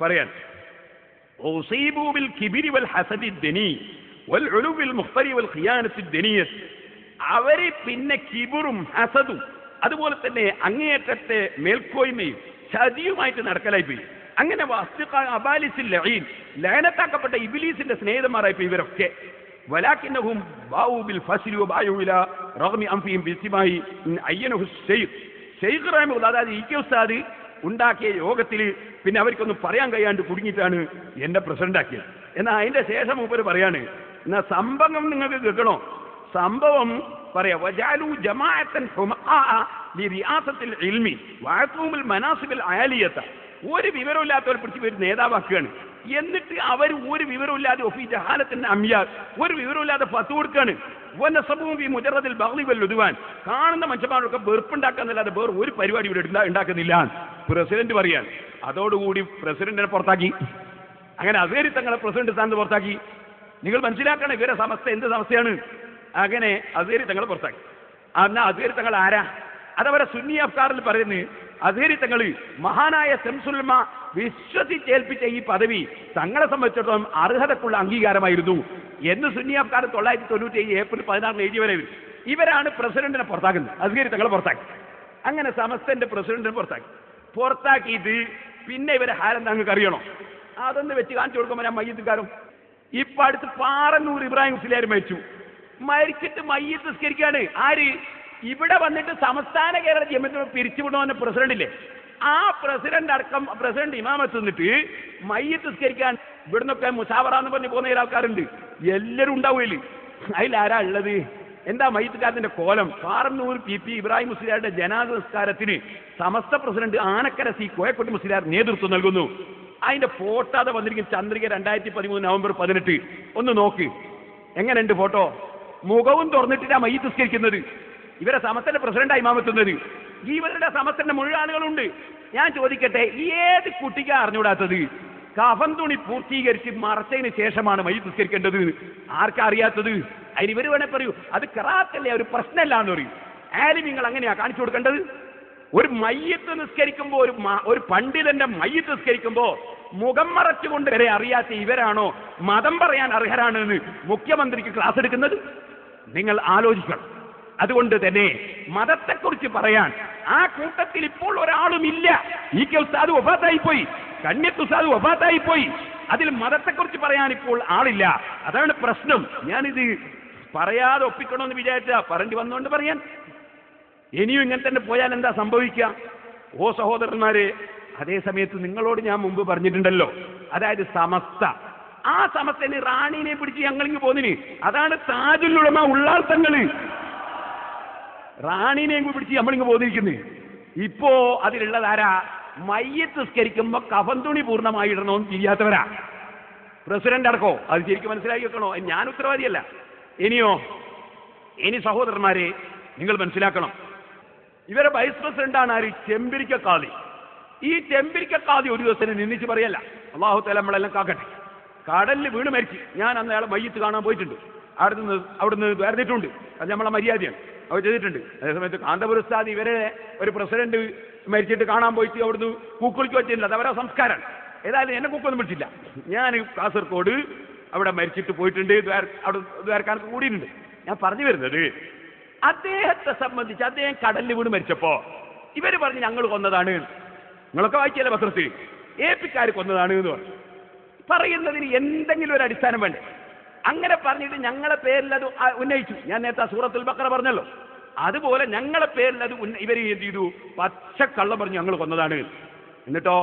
പറയാൻ അവര് പിന്നെ കിബറും ഹസദും അതുപോലെ തന്നെ അങ്ങേയറ്റത്തെ മേൽക്കോയ്മയും ചതിയുമായിട്ട് നടക്കലായി പോയി. അങ്ങനെ ലയനത്താക്കപ്പെട്ട ഇബ്ലീസിന്റെ സ്നേഹിതന്മാരായിപ്പോയി ഇവരൊക്കെ. വലാകിന്നഹും ബാഉ ബിൽ ഫസ്ലി വബാഉ ഇലാ റഗ്മി അൻഫിഹിം ബിസ്തിമായി അയ്യനഹു ശൈഖ് റഹ്മത്തുള്ളാഹി അതായത് ഇ കെ ഉസ്താദ് ഉണ്ടാക്കിയ യോഗത്തിൽ പിന്നെ അവർക്കൊന്നും പറയാൻ കഴിയാണ്ട് കുടുങ്ങിയിട്ടാണ് എന്നെ പ്രസിഡന്റ് ആക്കിയത്. എന്നാൽ അതിന്റെ ശേഷം മൂപ്പര് പറയാണ്, എന്നാ സംഭവം നിങ്ങൾക്ക് കേൾക്കണോ? സംഭവം പറയാ വജാലു ജമാഅത്തൻ ഹുമആ ലിറിയാസത്തിൽ ഇൽമി വഅഖൂമുൽ മനാസിബിൽ ആലിയത. ഒരു വിവരമില്ലാത്തവരെ പിടിച്ച് ഒരു നേതാവാക്കുകയാണ്. എന്നിട്ട് അവർ ഒരു വിവരമില്ലാതെ ഒഫി ജഹാലത്തിന്റെ അമ്യാർ ഒരു വിവരമില്ലാതെ ഫത്വ കൊടുക്കുകയാണ്. മുജറദിൽ ബഗ്ളി വൽ ഉദ്വാൻ കാണുന്ന മനുഷ്യന്മാരൊക്കെ വെറുപ്പുണ്ടാക്കാന്നല്ലാതെ വേറെ ഒരു പരിപാടി ഇവിടെ ഉണ്ടാക്കുന്നില്ല പ്രസിഡന്റ് പറയാൻ. അതോടുകൂടി പ്രസിഡന്റിനെ പുറത്താക്കി. അങ്ങനെ അസ്ഹരി തങ്ങളെ പ്രസിഡന്റ് സ്ഥാനത്ത് പുറത്താക്കി. നിങ്ങൾ മനസ്സിലാക്കണം ഇവരെ സമസ്ത എന്ത് സമസ്തയാണ്. അങ്ങനെ അസ്ഹരി തങ്ങളെ പുറത്താക്കി. എന്നാൽ അസ്ഹരി തങ്ങൾ ആരാ? അതവരെ സുന്നി അഫ്കാറിൽ പറയുന്നത് അസ്ഹരി തങ്ങൾ മഹാനായ ശംസുൽ ഉലമ വിശ്വസിച്ചേൽപ്പിച്ച ഈ പദവി തങ്ങളെ സംബന്ധിച്ചിടത്തോളം അർഹതക്കുള്ള അംഗീകാരമായിരുന്നു എന്ന് സുന്നി അഫ്കാർ 1997 ഏപ്രിൽ 16 എഴുതിയവരെ ഇവരാണ് പ്രസിഡന്റിനെ പുറത്താക്കുന്നത്. അസ്ഹരി തങ്ങളെ പുറത്താക്കി. അങ്ങനെ സമസ്തന്റെ പ്രസിഡന്റിനെ പുറത്താക്കിയിട്ട് പിന്നെ ഇവരെ ഹാരം താങ്കൾക്ക് അറിയണോ? അതൊന്ന് വെച്ച് കാണിച്ചു കൊടുക്കുമ്പോൾ ഞാൻ മയ്യത്തുകാരും ഇപ്പൊ അടുത്ത് പാറന്നൂർ ഇബ്രാഹിം മുസ്ലിയാർ മരിച്ചിട്ട് മയ്യത്ത് നിസ്കരിക്കാണ്. ആര്? ഇവിടെ വന്നിട്ട് സംസ്ഥാന കേരള ജമിയത്ത് പിരിച്ചുവിടണമെന്ന് പ്രസിഡന്റില്ലേ, ആ പ്രസിഡന്റ് അടക്കം പ്രസിഡന്റ് ഇമാമത്ത് നിന്നിട്ട് മയ്യത്ത് നിസ്കരിക്കാൻ ഇവിടുന്നൊക്കെ മുസാവറ എന്ന് പറഞ്ഞ് പോകുന്ന ചില ആൾക്കാരുണ്ട്. എല്ലാവരും ഉണ്ടാവില്ല. അതിലാരാ ഉള്ളത്? എന്താ മയ്യത്തുകാരത്തിന്റെ കോലം? പാറന്നൂർ PP ഇബ്രാഹിം മുസ്ലിയാരുടെ ജനാസ നിസ്കാരത്തിന് സമസ്ത പ്രസിഡന്റ് ആനക്കര C കോയക്കുട്ടി മുസ്ലിയാർ നേതൃത്വം നൽകുന്നു. അതിന്റെ ഫോട്ടോ അത് വന്നിരിക്കും. ചന്ദ്രിക 2013 നവംബർ 18. ഒന്ന് നോക്ക് എങ്ങനെയുണ്ട് ഫോട്ടോ. മുഖവും തുറന്നിട്ടിട്ടാ മയ്യത്ത് നിസ്കരിക്കുന്നത്. ഇവരെ സമസ്തന്റെ പ്രസിഡന്റായി ഇമാമെത്തുന്നത്. ഇവരുടെ സമസ്തന്റെ മുഴുവൻ ആളുകളുണ്ട്. ഞാൻ ചോദിക്കട്ടെ, ഏത് കുട്ടിക്കാ അറിഞ്ഞുകൂടാത്തത്? കഫൻ തുണി പൂർത്തീകരിച്ച് മറച്ചതിന് ശേഷമാണ് മയ്യത്ത് നിസ്കരിക്കേണ്ടത്. ആർക്കാ അറിയാത്തത്? അതിന് ഇവർ വേണേ പറയൂ അത് ഖിറാഅത്തല്ലേ, ഒരു പ്രശ്നമല്ല എന്ന് പറയും. ആലിമീങ്ങൾ അങ്ങനെയാ കാണിച്ചു കൊടുക്കേണ്ടത്. ഒരു മയ്യത്ത് നിസ്കരിക്കുമ്പോൾ ഒരു പണ്ഡിതന്റെ മയ്യത്ത് നിസ്കരിക്കുമ്പോൾ മുഖം മറച്ചുകൊണ്ട് വരെ അറിയാത്ത ഇവരാണോ മതം പറയാൻ അർഹരാണെന്ന് മുഖ്യമന്ത്രിക്ക് ക്ലാസ് എടുക്കുന്നത്? നിങ്ങൾ ആലോചിക്കണം. അതുകൊണ്ട് തന്നെ മതത്തെക്കുറിച്ച് പറയാൻ ആ കൂട്ടത്തിൽ ഇപ്പോൾ ഒരാളുമില്ല. ഇ കെ ഉസ്താദ് വഫാത്തായിപ്പോയി, കണ്യത്ത് ഉസ്താദ് വഫാത്തായിപ്പോയി. അതിൽ മതത്തെക്കുറിച്ച് പറയാൻ ഇപ്പോൾ ആളില്ല. അതാണ് പ്രശ്നം. ഞാനിത് പറയാതെ ഒപ്പിക്കണമെന്ന് വിചാരിച്ചാ പറയേണ്ടി വന്നുകൊണ്ട് പറയാൻ. ഇനിയും ഇങ്ങനെ തന്നെ പോയാൽ എന്താ സംഭവിക്കുക? ഓ സഹോദരന്മാരെ, അതേ സമയത്ത് നിങ്ങളോട് ഞാൻ മുമ്പ് പറഞ്ഞിട്ടുണ്ടല്ലോ, അതായത് സമസ്ത, ആ സമസ്തന് റാണീനെ പിടിച്ച് ഞങ്ങളിങ്ങ് പോന്നിന്. അതാണ് താജുൽ ഉലമ ഉള്ളാൾ തങ്ങള്. റാണീനെയും പിടിച്ച് നമ്മളിങ്ങ് പോന്നിരിക്കുന്നത്. ഇപ്പോ അതിലുള്ളതാരാ? മയ്യത്ത് നിസ്കരിക്കുമ്പോ കഫൻ തുണി പൂർണ്ണമായി ഇടണമെന്ന് ചെയ്യാത്തവരാ. പ്രസിഡന്റ് അടക്കോ? അത് ശരിക്കും മനസ്സിലാക്കി വെക്കണോ? ഞാൻ ഉത്തരവാദിയല്ല. ഇനി സഹോദരന്മാരെ നിങ്ങൾ മനസ്സിലാക്കണം, ഇവരെ വൈസ് പ്രസിഡന്റാണ് ആര്? ചെമ്പിരിക്ക ഖാദി. ഈ ചെമ്പിരിക്ക ഖാദി ഒരു ദിവസത്തിന് നിന്നിച്ച് പറയല്ല. അല്ലാഹു തആല നമ്മളെല്ലാം കാക്കട്ടെ. കടലിൽ വീണ് മരിച്ചു. ഞാൻ അന്ന് അയാളെ മയ്യത്ത് കാണാൻ പോയിട്ടുണ്ട്. അവിടുന്ന് വേർതിട്ടുണ്ട്. അത് നമ്മളെ മര്യാദയാണ്, അവർ ചെയ്തിട്ടുണ്ട്. അതേസമയത്ത് കാന്തപുരം ഉസ്താദ് ഇവരെ ഒരു പ്രസിഡന്റ് മരിച്ചിട്ട് കാണാൻ പോയിട്ട് അവിടുന്ന് കൂക്കുളിക്ക് പറ്റില്ല, അത് അവരുടെ സംസ്കാരമാണ്. ഏതായാലും എന്നെ കൂക്കൊന്നും വിളിച്ചില്ല. ഞാൻ കാസർഗോഡ് അവിടെ മരിച്ചിട്ട് പോയിട്ടുണ്ട്, അവിടെ ദ്വാരക്കാർക്ക് കൂടിയിട്ടുണ്ട്. ഞാൻ പറഞ്ഞു വരുന്നത്, അദ്ദേഹത്തെ സംബന്ധിച്ച് അദ്ദേഹം കടലിൽ വീണ് മരിച്ചപ്പോ ഇവർ പറഞ്ഞ് ഞങ്ങൾ കൊന്നതാണ്, നിങ്ങളൊക്കെ വായിച്ചല്ലേ പത്രത്തിൽ, ഏപ്പിക്കാർ കൊന്നതാണ് എന്ന് പറഞ്ഞു. പറയുന്നതിന് എന്തെങ്കിലും ഒരു അടിസ്ഥാനം വേണ്ടേ? അങ്ങനെ പറഞ്ഞിട്ട് ഞങ്ങളെ പേരിൽ അത് ഉന്നയിച്ചു. ഞാൻ നേരത്തെ സൂറത്തുൽ ബഖറ പറഞ്ഞല്ലോ, അതുപോലെ ഞങ്ങളെ പേരിൽ അത് ഇവർ എന്ത് ചെയ്തു, പച്ചക്കള്ളം പറഞ്ഞു ഞങ്ങൾ കൊന്നതാണ്. എന്നിട്ടോ